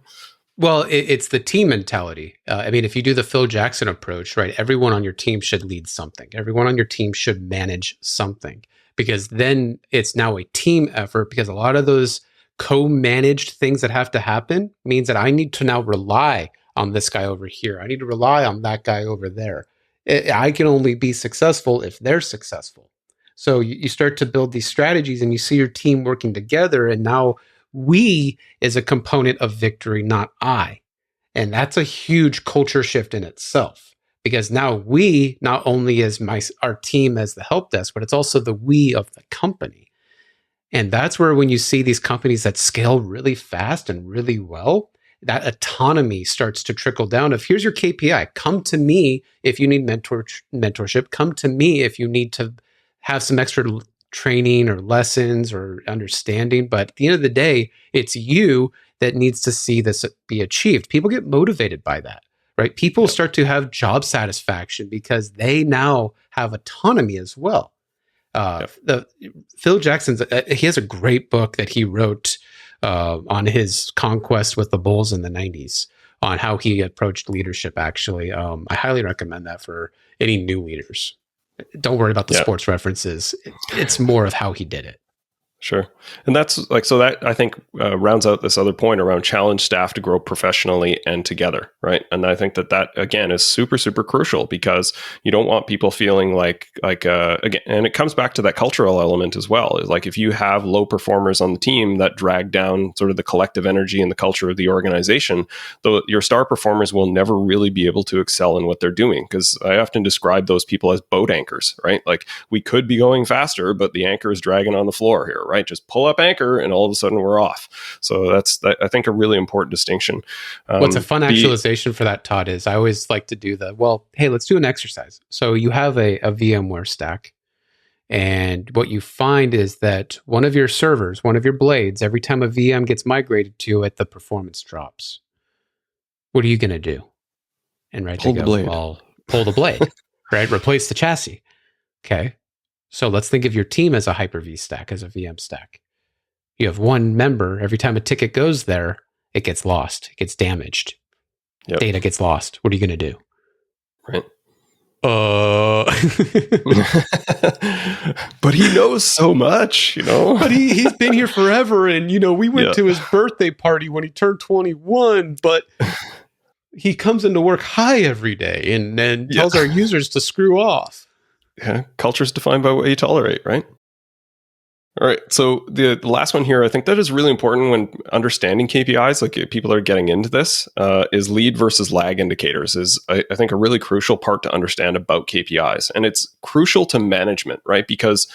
Well, it's the team mentality. I mean, if you do the Phil Jackson approach, right, everyone on your team should lead something. Everyone on your team should manage something, because then it's now a team effort, because a lot of those co-managed things that have to happen means that I need to now rely on this guy over here. I need to rely on that guy over there. I can only be successful if they're successful. So you start to build these strategies and you see your team working together, and now we is a component of victory, not I. And that's a huge culture shift in itself, because now we not only is our team as the help desk, but it's also the we of the company. And that's where when you see these companies that scale really fast and really well, that autonomy starts to trickle down of, here's your KPI. Come to me if you need mentorship. Come to me if you need to have some extra training or lessons or understanding. But at the end of the day, it's you that needs to see this be achieved. People get motivated by that, right? People start to have job satisfaction because they now have autonomy as well. Phil Jackson's, he has a great book that he wrote on his conquest with the Bulls in the 90s on how he approached leadership, actually. I highly recommend that for any new leaders. Don't worry about the sports references. It's more of how he did it. Sure. And that's like, so that I think rounds out this other point around challenge staff to grow professionally and together, right? And I think that again is super, super crucial, because you don't want people feeling like again, and it comes back to that cultural element as well. Is like if you have low performers on the team that drag down sort of the collective energy and the culture of the organization, your star performers will never really be able to excel in what they're doing. Because I often describe those people as boat anchors, right? Like we could be going faster, but the anchor is dragging on the floor here, right? Just pull up anchor and all of a sudden we're off. So that's, I think, a really important distinction. What's a fun actualization for that, Todd, is I always like to do hey, let's do an exercise. So you have a VMware stack, and what you find is that one of your servers, one of your blades, every time a VM gets migrated to it, the performance drops. What are you going to do? And pull the blade. Well, pull the blade, right? Replace the chassis. Okay. So let's think of your team as a Hyper-V stack, as a VM stack. You have one member. Every time a ticket goes there, it gets lost. It gets damaged. Yep. Data gets lost. What are you going to do? Right. But he knows so much, But he's been here forever. And, we went to his birthday party when he turned 21, but he comes into work high every day and tells our users to screw off. Yeah, culture is defined by what you tolerate, right? All right. So the last one here, I think that is really important when understanding KPIs, like people are getting into this, is lead versus lag indicators is, I think, a really crucial part to understand about KPIs. And it's crucial to management, right? Because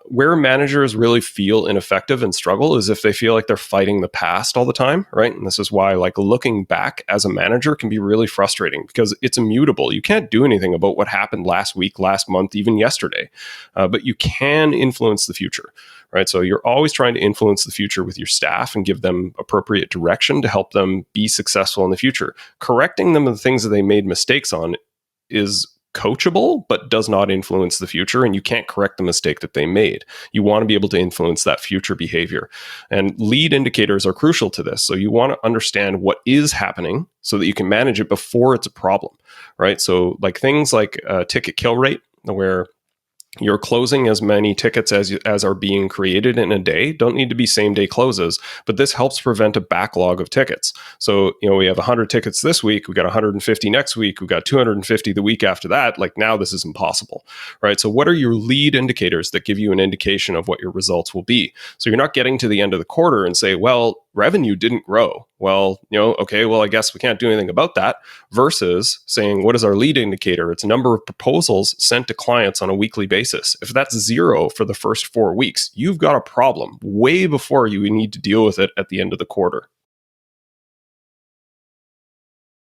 where managers really feel ineffective and struggle is if they feel like they're fighting the past all the time, right? And this is why like looking back as a manager can be really frustrating, because it's immutable. You can't do anything about what happened last week, last month, even yesterday, but you can influence the future. Right. So you're always trying to influence the future with your staff and give them appropriate direction to help them be successful in the future. Correcting them of the things that they made mistakes on is coachable, but does not influence the future, and you can't correct the mistake that they made. You want to be able to influence that future behavior. And lead indicators are crucial to this. So you want to understand what is happening so that you can manage it before it's a problem, right? So like things like ticket kill rate, where you're closing as many tickets as are being created in a day, don't need to be same day closes, but this helps prevent a backlog of tickets. So, we have 100 tickets this week, we got 150 next week, we got 250 the week after that. Like now this is impossible, right? So what are your lead indicators that give you an indication of what your results will be? So you're not getting to the end of the quarter and say, well, revenue didn't grow. Well, okay, well, I guess we can't do anything about that, versus saying, what is our lead indicator? It's a number of proposals sent to clients on a weekly basis. If that's 0 for the first 4 weeks, you've got a problem way before you need to deal with it at the end of the quarter.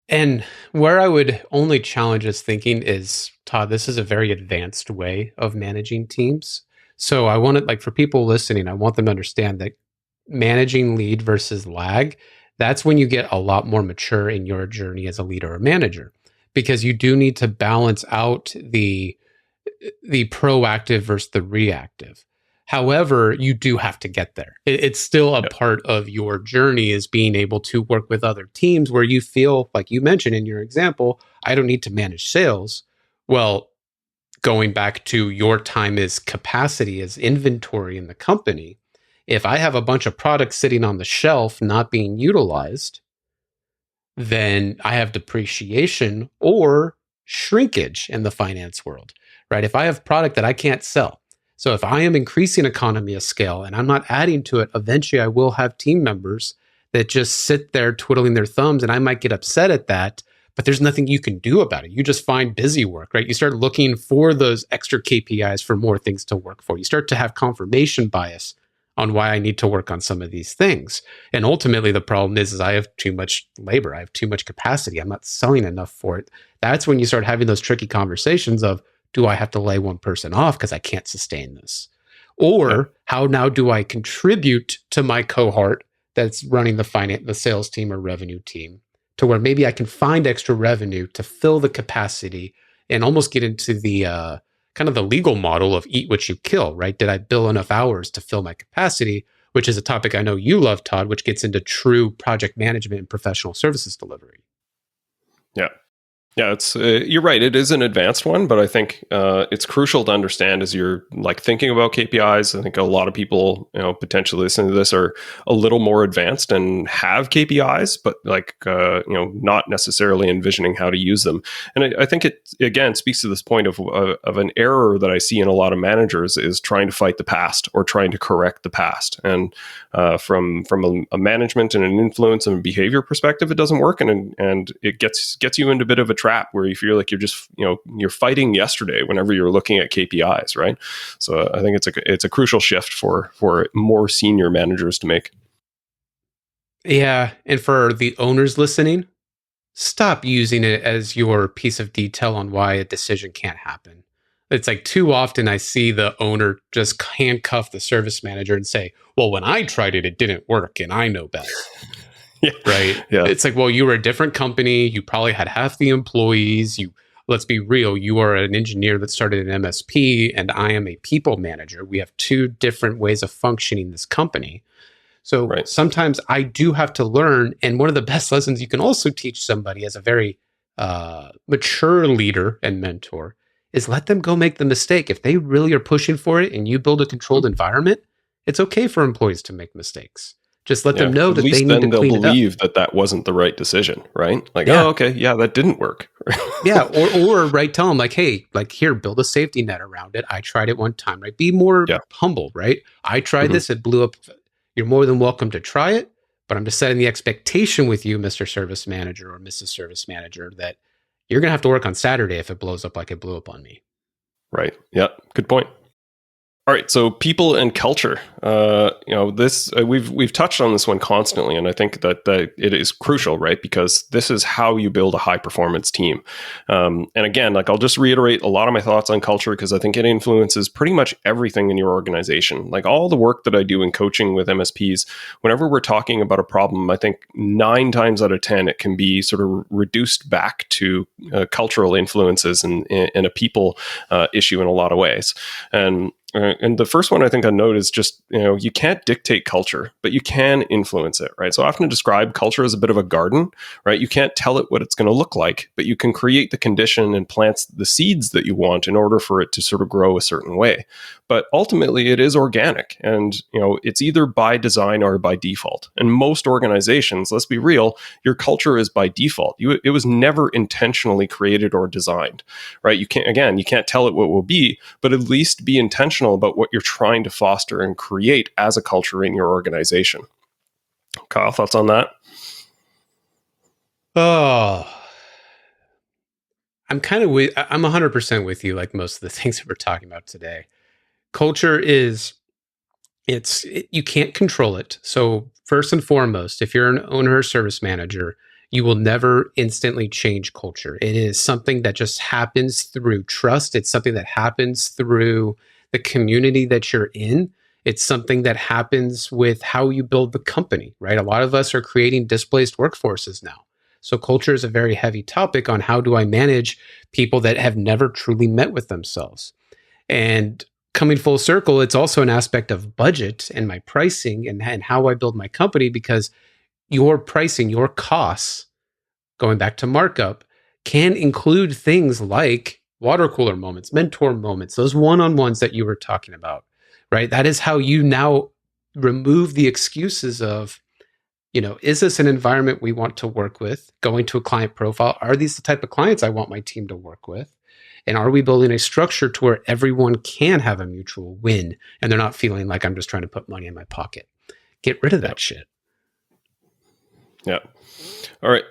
And where I would only challenge this thinking is, Todd, this is a very advanced way of managing teams. So I want it, like, for people listening, I want them to understand that managing lead versus lag, that's when you get a lot more mature in your journey as a leader or manager, because you do need to balance out the proactive versus the reactive. However, you do have to get there. It's still a part of your journey, is being able to work with other teams where you feel, like you mentioned in your example, I don't need to manage sales. Well, going back to your time as capacity, as inventory in the company, if I have a bunch of products sitting on the shelf not being utilized, then I have depreciation or shrinkage in the finance world, right? If I have product that I can't sell. So if I am increasing economy of scale and I'm not adding to it, eventually I will have team members that just sit there twiddling their thumbs, and I might get upset at that, but there's nothing you can do about it. You just find busy work, right? You start looking for those extra KPIs for more things to work for. You start to have confirmation bias on why I need to work on some of these things. And ultimately the problem is I have too much labor. I have too much capacity. I'm not selling enough for it. That's when you start having those tricky conversations of, do I have to lay one person off because I can't sustain this? Or how now do I contribute to my cohort that's running the sales team or revenue team, to where maybe I can find extra revenue to fill the capacity, and almost get into the kind of the legal model of eat what you kill, right? Did I bill enough hours to fill my capacity? Which is a topic I know you love, Todd, which gets into true project management and professional services delivery. Yeah. Yeah, it's you're right. It is an advanced one, but I think it's crucial to understand as you're like thinking about KPIs. I think a lot of people, potentially listening to this are a little more advanced and have KPIs, but not necessarily envisioning how to use them. And I think it again speaks to this point of an error that I see in a lot of managers, is trying to fight the past or trying to correct the past. And from a management and an influence and behavior perspective, it doesn't work, and it gets you into a bit of a trap where you feel like you're just you're fighting yesterday whenever you're looking at KPIs, right? So I think it's a crucial shift for more senior managers to make. Yeah, and for the owners listening, stop using it as your piece of detail on why a decision can't happen. It's like, too often I see the owner just handcuff the service manager and say, well, when I tried it, it didn't work and I know better. Yeah. Right. Yeah. It's like, well, you were a different company. You probably had half the employees. Let's be real. You are an engineer that started an MSP, and I am a people manager. We have two different ways of functioning this company. So sometimes I do have to learn. And one of the best lessons you can also teach somebody as a very mature leader and mentor is let them go make the mistake. If they really are pushing for it and you build a controlled environment, it's okay for employees to make mistakes. Just let them know that they need to clean it up. At least then they'll believe that wasn't the right decision, right? Like, oh, okay, yeah, that didn't work. Yeah, or tell them like, hey, like, here, build a safety net around it. I tried it one time, right? Be more humble, right? I tried this, it blew up. You're more than welcome to try it, but I'm just setting the expectation with you, Mr. Service Manager or Mrs. Service Manager, that you're going to have to work on Saturday if it blows up like it blew up on me. Right. Yeah. Good point. All right, so people and culture. This we've touched on this one constantly, and I think that it is crucial, right? Because this is how you build a high performance team. And again, like I'll just reiterate a lot of my thoughts on culture because I think it influences pretty much everything in your organization. Like all the work that I do in coaching with MSPs, whenever we're talking about a problem, I think 9 times out of 10 it can be sort of reduced back to cultural influences and a people issue in a lot of ways. And the first one I think I note is just, you can't dictate culture, but you can influence it, right? So I often describe culture as a bit of a garden, right? You can't tell it what it's going to look like, but you can create the condition and plant the seeds that you want in order for it to sort of grow a certain way. But ultimately, it is organic, and it's either by design or by default. And most organizations, let's be real, your culture is by default. It was never intentionally created or designed, right? You can't tell it what will be, but at least be intentional about what you're trying to foster and create as a culture in your organization. Kyle, thoughts on that? Oh, I'm 100% with you, like most of the things that we're talking about today. Culture you can't control it. So first and foremost, if you're an owner or service manager, you will never instantly change culture. It is something that just happens through trust. It's something that happens through the community that you're in. It's something that happens with how you build the company, right? A lot of us are creating displaced workforces now. So culture is a very heavy topic on how do I manage people that have never truly met with themselves. And coming full circle, it's also an aspect of budget and my pricing and how I build my company, because your pricing, your costs, going back to markup, can include things like water cooler moments, mentor moments, those one-on-ones that you were talking about, right? That is how you now remove the excuses of, is this an environment we want to work with? Going to a client profile, are these the type of clients I want my team to work with? And are we building a structure to where everyone can have a mutual win and they're not feeling like I'm just trying to put money in my pocket? Get rid of that shit. Yeah. All right.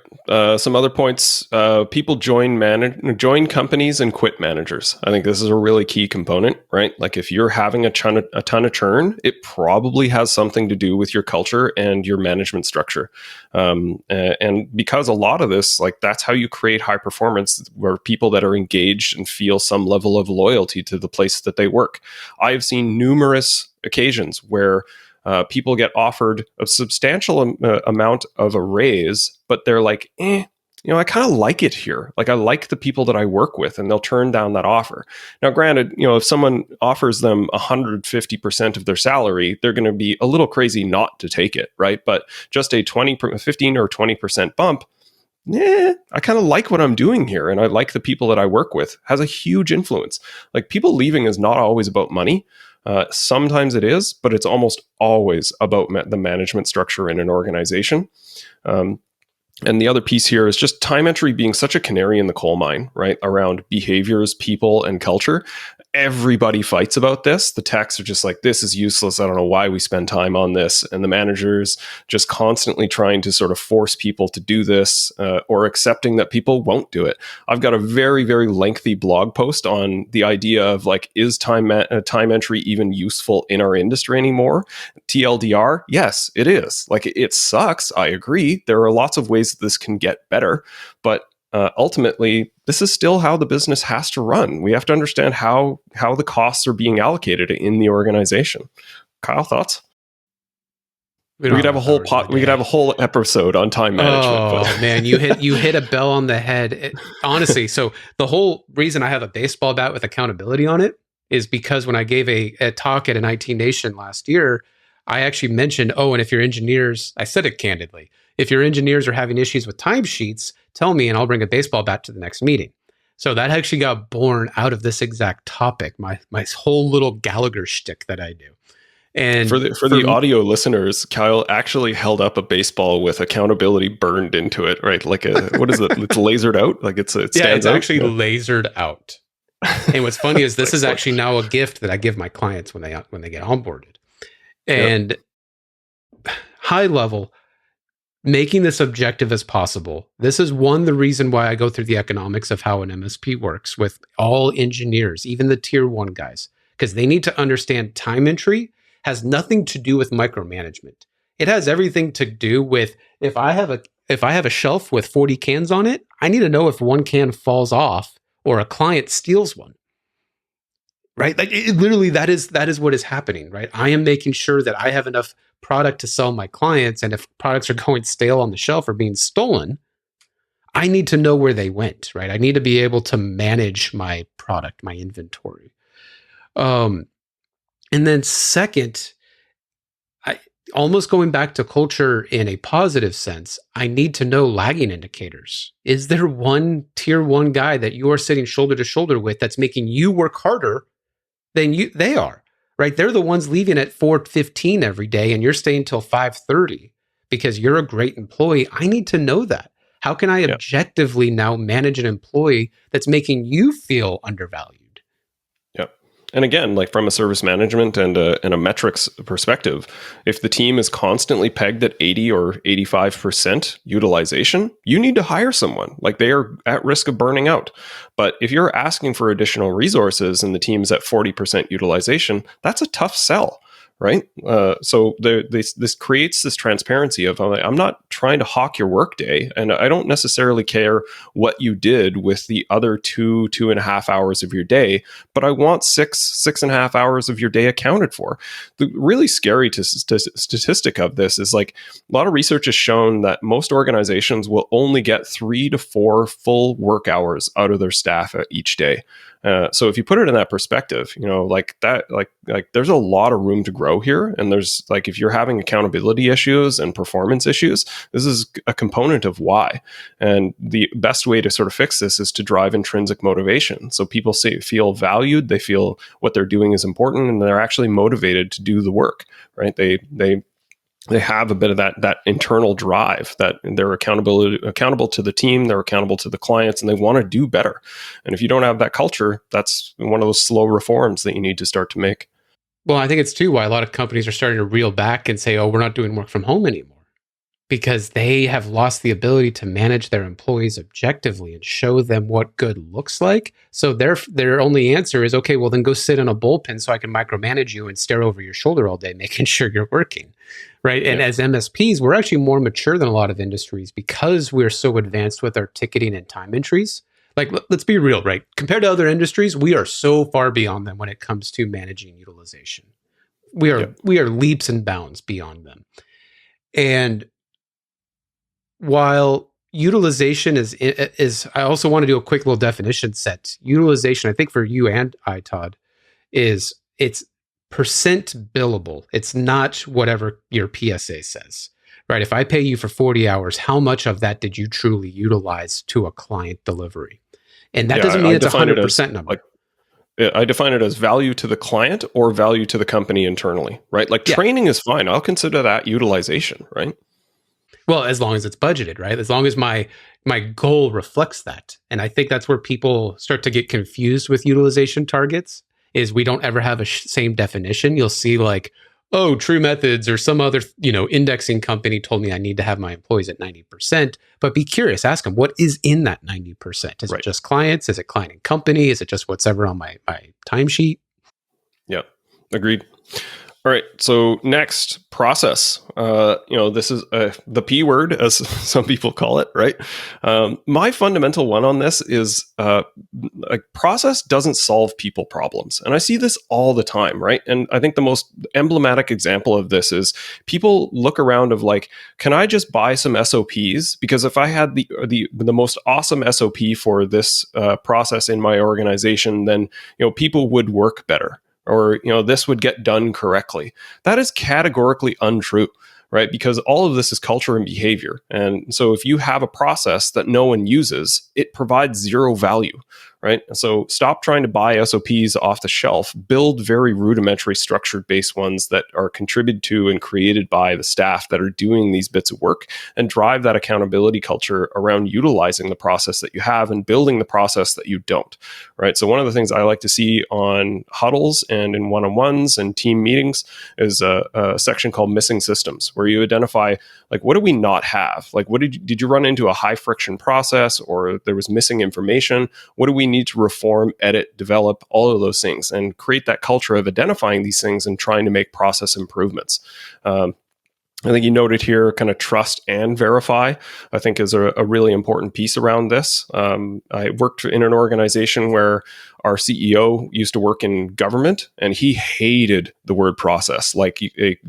Some other points. People join companies and quit managers. I think this is a really key component, right? Like if you're having a ton of churn, it probably has something to do with your culture and your management structure. And because a lot of this, like that's how you create high performance, where people that are engaged and feel some level of loyalty to the place that they work. I have seen numerous occasions where people get offered a substantial amount of a raise, but they're like, I kind of like it here. Like I like the people that I work with, and they'll turn down that offer. Now, granted, if someone offers them 150% of their salary, they're going to be a little crazy not to take it, right? But just a 15 or 20% bump, I kind of like what I'm doing here, and I like the people that I work with, has a huge influence. Like people leaving is not always about money. Sometimes it is, but it's almost always about the management structure in an organization. And the other piece here is just time entry being such a canary in the coal mine, right? Around behaviors, people, and culture. Everybody fights about this. The techs are just like, this is useless. I don't know why we spend time on this. And the managers just constantly trying to sort of force people to do this or accepting that people won't do it. I've got a very, very lengthy blog post on the idea of like, is time entry even useful in our industry anymore? TLDR, yes, it is. Like it sucks. I agree. There are lots of ways that this can get better, but ultimately, this is still how the business has to run. We have to understand how the costs are being allocated in the organization. Kyle, thoughts? We could have a whole we could have a whole episode on time management. Oh man, you hit a bell on the head. Honestly, so the whole reason I have a baseball bat with accountability on it is because when I gave a talk at an IT Nation last year, I actually mentioned, and if your engineers, I said it candidly, if your engineers are having issues with timesheets, tell me and I'll bring a baseball bat to the next meeting. So that actually got born out of this exact topic, my whole little Gallagher shtick that I do. And for the audio listeners, Kyle actually held up a baseball with accountability burned into it, right? Like what is it? It's lasered out, like it stands out. It's actually lasered out. And what's funny is this is actually now a gift that I give my clients when they get onboarded. And high level, making this objective as possible. This is the reason why I go through the economics of how an MSP works with all engineers, even the tier 1 guys. because they need to understand time entry has nothing to do with micromanagement. It has everything to do with if I have a shelf with 40 cans on it, I need to know if one can falls off or a client steals one. Right? Like literally that is what is happening, right? I am making sure that I have enough product to sell my clients, and if products are going stale on the shelf or being stolen, I need to know where they went, right? I need to be able to manage my product, my inventory. And then second, I almost going back to culture in a positive sense, I need to know lagging indicators. Is there one tier one guy that you are sitting shoulder to shoulder with that's making you work harder than they are, right? They're the ones leaving at 4:15 every day and you're staying till 5:30 because you're a great employee. I need to know that. How can I objectively now manage an employee that's making you feel undervalued? And again, like from a service management and a metrics perspective, if the team is constantly pegged at 80 or 85% utilization, you need to hire someone. Like they are at risk of burning out. But if you're asking for additional resources and the team's at 40% utilization, that's a tough sell. Right. So this creates this transparency of I'm not trying to hawk your workday, and I don't necessarily care what you did with the other 2.5 hours of your day, but I want 6.5 hours of your day accounted for. The really scary statistic of this is like a lot of research has shown that most organizations will only get 3 to 4 full work hours out of their staff each day. So if you put it in that perspective, like that, like there's a lot of room to grow here. And there's like, if you're having accountability issues and performance issues, this is a component of why. And the best way to sort of fix this is to drive intrinsic motivation. So people feel valued, they feel what they're doing is important, and they're actually motivated to do the work, right? They have a bit of that internal drive that they're accountable to the team, they're accountable to the clients, and they want to do better. And if you don't have that culture, that's one of those slow reforms that you need to start to make. Well, I think it's too why a lot of companies are starting to reel back and say, oh, we're not doing work from home anymore, because they have lost the ability to manage their employees objectively and show them what good looks like. So their only answer is, okay, well then go sit in a bullpen so I can micromanage you and stare over your shoulder all day, making sure you're working. Right. And as MSPs, we're actually more mature than a lot of industries because we're so advanced with our ticketing and time entries. Like, let's be real, right? Compared to other industries, we are so far beyond them when it comes to managing utilization. We are leaps and bounds beyond them. And while utilization is, I also want to do a quick little definition set. Utilization, I think for you and I, Todd, it's percent billable. It's not whatever your PSA says, right? If I pay you for 40 hours, how much of that did you truly utilize to a client delivery? And that doesn't mean it's a 100% number. I define it as value to the client or value to the company internally, right? Like training is fine. I'll consider that utilization, right? Well, as long as it's budgeted, right? As long as my goal reflects that. And I think that's where people start to get confused with utilization targets. Is we don't ever have a same definition. You'll see like, oh, True Methods or some other, indexing company told me I need to have my employees at 90%, but be curious, ask them, what is in that 90%? Is it just clients? Is it client and company? Is it just what's ever on my timesheet? Yeah, agreed. All right. So next, process. This is the P word, as some people call it, right? My fundamental one on this is process doesn't solve people problems. And I see this all the time, right? And I think the most emblematic example of this is people look around of like, can I just buy some SOPs? Because if I had the most awesome SOP for this process in my organization, then people would work better. Or, this would get done correctly. That is categorically untrue, right? Because all of this is culture and behavior. And so if you have a process that no one uses, it provides zero value, right? So stop trying to buy SOPs off the shelf. Build very rudimentary structured-based ones that are contributed to and created by the staff that are doing these bits of work, and drive that accountability culture around utilizing the process that you have and building the process that you don't, right? So one of the things I like to see on huddles and in one-on-ones and team meetings is a section called missing systems, where you identify, like, what do we not have? Like, did you run into a high friction process, or there was missing information? What do we need to reform, edit, develop, all of those things, and create that culture of identifying these things and trying to make process improvements. I think you noted here kind of trust and verify, I think is a really important piece around this. I worked in an organization where our CEO used to work in government, and he hated the word process, like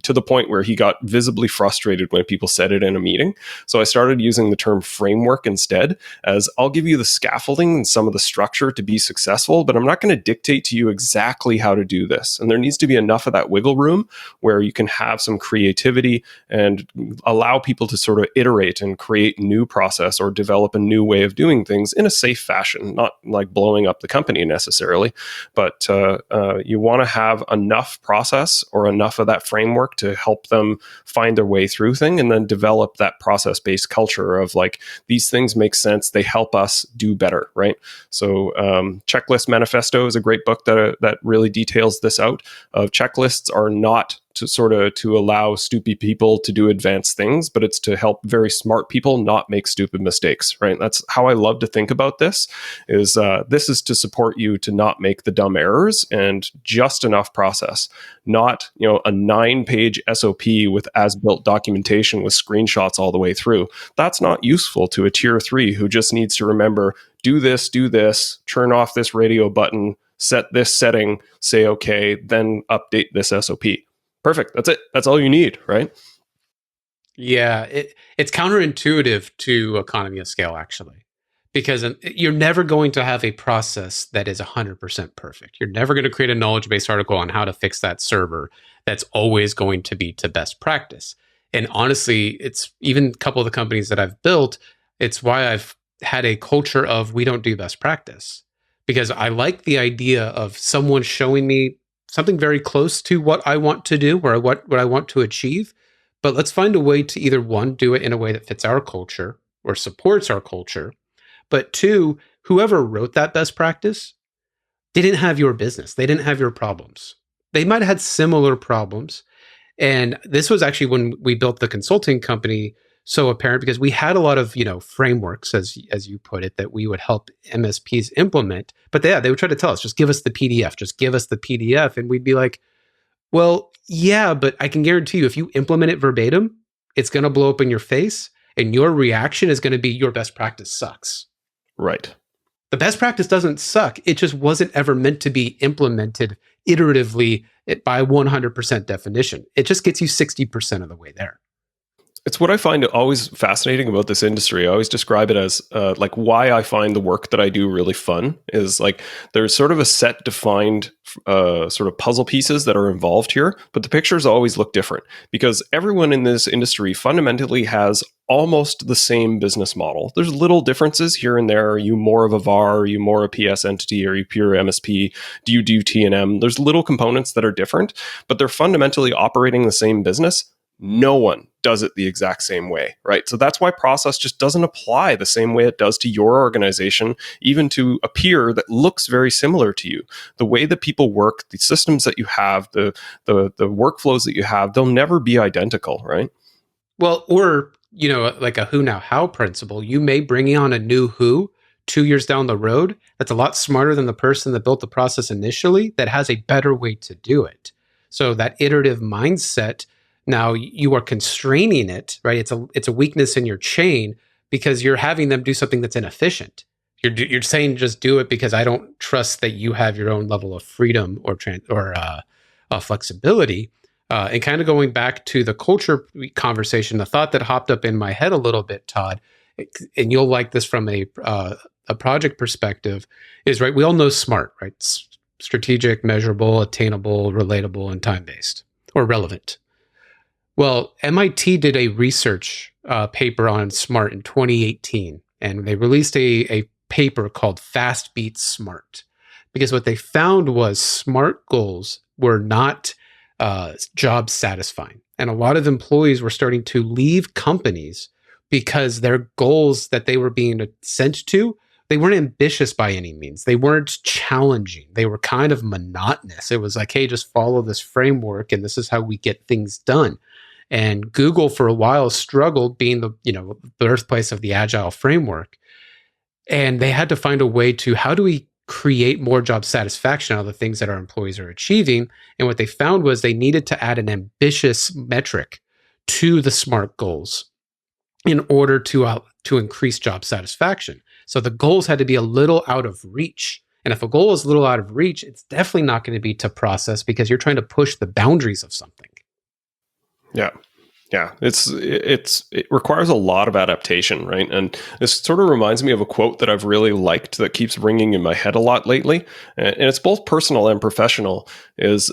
to the point where he got visibly frustrated when people said it in a meeting. So I started using the term framework instead, as I'll give you the scaffolding and some of the structure to be successful, but I'm not going to dictate to you exactly how to do this. And there needs to be enough of that wiggle room where you can have some creativity and allow people to sort of iterate and create new process or develop a new way of doing things in a safe fashion, not like blowing up the company necessarily, but you want to have enough process or enough of that framework to help them find their way through thing, and then develop that process-based culture of like, these things make sense, they help us do better, right? So Checklist Manifesto is a great book that really details this out. Checklists are not to allow stupid people to do advanced things, but it's to help very smart people not make stupid mistakes, right? That's how I love to think about this, is this is to support you to not make the dumb errors, and just enough process, not, you know, a 9-page SOP with as-built documentation with screenshots all the way through. That's not useful to a tier 3 who just needs to remember, do this, turn off this radio button, set this setting, say okay, then update this SOP. Perfect. That's it. That's all you need, right? Yeah, it's counterintuitive to economy of scale, actually, because you're never going to have a process that is 100% perfect. You're never going to create a knowledge base article on how to fix that server that's always going to be to best practice. And honestly, it's even a couple of the companies that I've built, it's why I've had a culture of we don't do best practice, because I like the idea of someone showing me something very close to what I want to do or what I want to achieve. But let's find a way to either, one, do it in a way that fits our culture or supports our culture. But two, whoever wrote that best practice, they didn't have your business. They didn't have your problems. They might have had similar problems. And this was actually when we built the consulting company so apparent, because we had a lot of, frameworks, as you put it, that we would help MSPs implement. But they would try to tell us, just give us the PDF, just give us the PDF. And we'd be like, well, yeah, but I can guarantee you, if you implement it verbatim, it's going to blow up in your face. And your reaction is going to be, your best practice sucks. Right. The best practice doesn't suck. It just wasn't ever meant to be implemented iteratively by 100% definition. It just gets you 60% of the way there. It's what I find always fascinating about this industry. I always describe it as like why I find the work that I do really fun is like there's sort of a set defined sort of puzzle pieces that are involved here, but the pictures always look different because everyone in this industry fundamentally has almost the same business model. There's little differences here and there. Are you more of a VAR? Are you more a PS entity? Are you pure MSP? Do you do T&M? There's little components that are different, but they're fundamentally operating the same business. No one does it the exact same way, right? So that's why process just doesn't apply the same way it does to your organization, even to a peer that looks very similar to you. The way that people work, the systems that you have, the workflows that you have, they'll never be identical, right? Well, or, like a who now how principle, you may bring on a new who 2 years down the road that's a lot smarter than the person that built the process initially that has a better way to do it. So that iterative mindset, now you are constraining it, right? It's a weakness in your chain because you're having them do something that's inefficient. You're saying just do it because I don't trust that you have your own level of freedom or flexibility. And kind of going back to the culture conversation, the thought that hopped up in my head a little bit, Todd, and you'll like this from a project perspective, is right. We all know SMART, right? Strategic, measurable, attainable, relatable, and time-based or relevant. Well, MIT did a research paper on SMART in 2018, and they released a paper called Fast Beat Smart, because what they found was SMART goals were not job satisfying. And a lot of employees were starting to leave companies because their goals that they were being sent to, they weren't ambitious by any means. They weren't challenging. They were kind of monotonous. It was like, hey, just follow this framework and this is how we get things done. And Google for a while struggled being the birthplace of the agile framework. And they had to find a way to, how do we create more job satisfaction out of the things that our employees are achieving. And what they found was they needed to add an ambitious metric to the SMART goals in order to increase job satisfaction. So the goals had to be a little out of reach. And if a goal is a little out of reach, it's definitely not going to be to process because you're trying to push the boundaries of something. Yeah. Yeah, it requires a lot of adaptation, right? And this sort of reminds me of a quote that I've really liked that keeps ringing in my head a lot lately, and it's both personal and professional. Is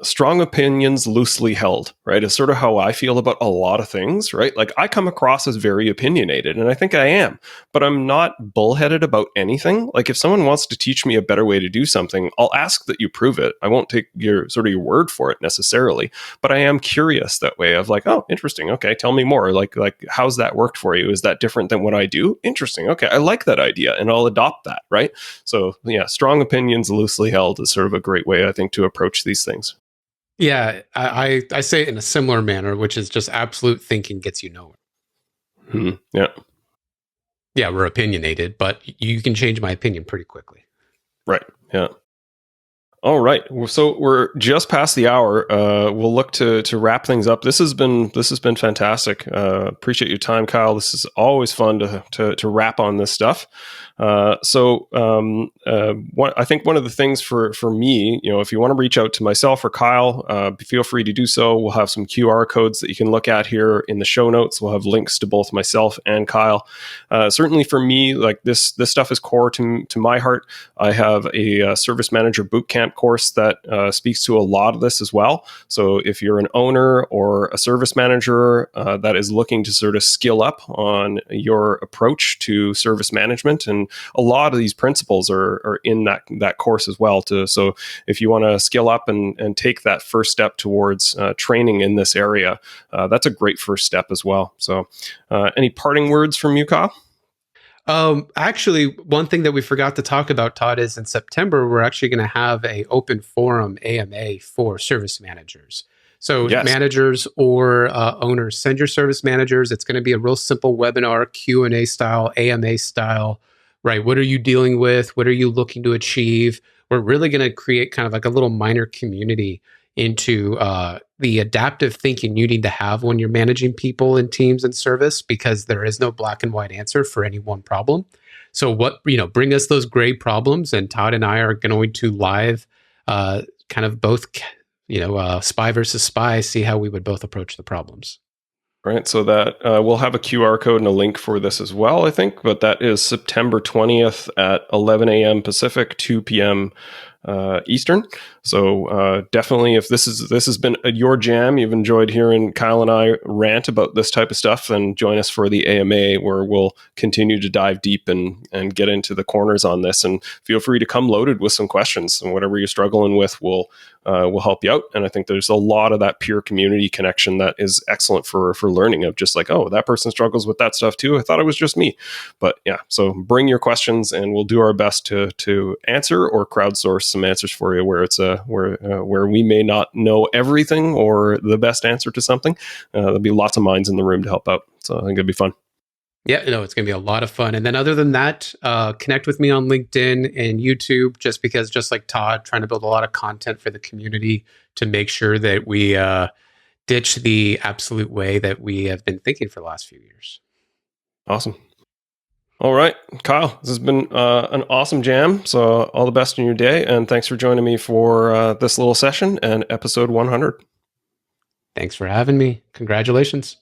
strong opinions loosely held, right? Is sort of how I feel about a lot of things, right? Like I come across as very opinionated, and I think I am, but I'm not bullheaded about anything. Like if someone wants to teach me a better way to do something, I'll ask that you prove it. I won't take your word for it necessarily, but I am curious that way of like, oh, interesting. Okay, tell me more. Like how's that worked for you? Is that different than what I do? Interesting. Okay, I like that idea, and I'll adopt that. Right. So yeah, strong opinions loosely held is sort of a great way, I think, to approach these things. Yeah, I say it in a similar manner, which is just absolute thinking gets you nowhere. Yeah. Yeah, we're opinionated, but you can change my opinion pretty quickly. Right. Yeah. All right. So we're just past the hour. We'll look to wrap things up. This has been fantastic. Appreciate your time, Kyle. This is always fun to wrap on this stuff. I think one of the things for me, if you want to reach out to myself or Kyle, feel free to do so. We'll have some QR codes that you can look at here in the show notes. We'll have links to both myself and Kyle. Certainly for me, like this stuff is core to my heart. I have a service manager bootcamp course that speaks to a lot of this as well. So if you're an owner or a service manager that is looking to sort of skill up on your approach to service management, and a lot of these principles are in that course as well. So if you want to skill up and take that first step towards training in this area, that's a great first step as well. So any parting words from you, Kyle? Actually, one thing that we forgot to talk about, Todd, is in September, we're actually going to have a open forum AMA for service managers. So yes. Managers or owners, send your service managers. It's going to be a real simple webinar, Q&A style, AMA style, right? What are you dealing with? What are you looking to achieve? We're really going to create kind of like a little minor community into the adaptive thinking you need to have when you're managing people and teams and service, because there is no black and white answer for any one problem. So bring us those gray problems, and Todd and I are going to live kind of both, spy versus spy, see how we would both approach the problems. Right. So that we'll have a QR code and a link for this as well, I think. But that is September 20th at 11 a.m. Pacific, 2 p.m. Eastern. So definitely, if this has been your jam, you've enjoyed hearing Kyle and I rant about this type of stuff, then join us for the AMA, where we'll continue to dive deep and get into the corners on this. And feel free to come loaded with some questions, and whatever you're struggling with, we'll help you out. And I think there's a lot of that peer community connection that is excellent for learning, of just like, oh, that person struggles with that stuff too. I thought it was just me. But yeah, so bring your questions, and we'll do our best to answer or crowdsource some answers for you where it's where we may not know everything or the best answer to something. There'll be lots of minds in the room to help out. So I think it'll be fun. Yeah, it's going to be a lot of fun. And then other than that, connect with me on LinkedIn and YouTube, just like Todd, trying to build a lot of content for the community to make sure that we ditch the absolute way that we have been thinking for the last few years. Awesome. All right, Kyle, this has been an awesome jam. So all the best in your day, and thanks for joining me for this little session and episode 100. Thanks for having me. Congratulations.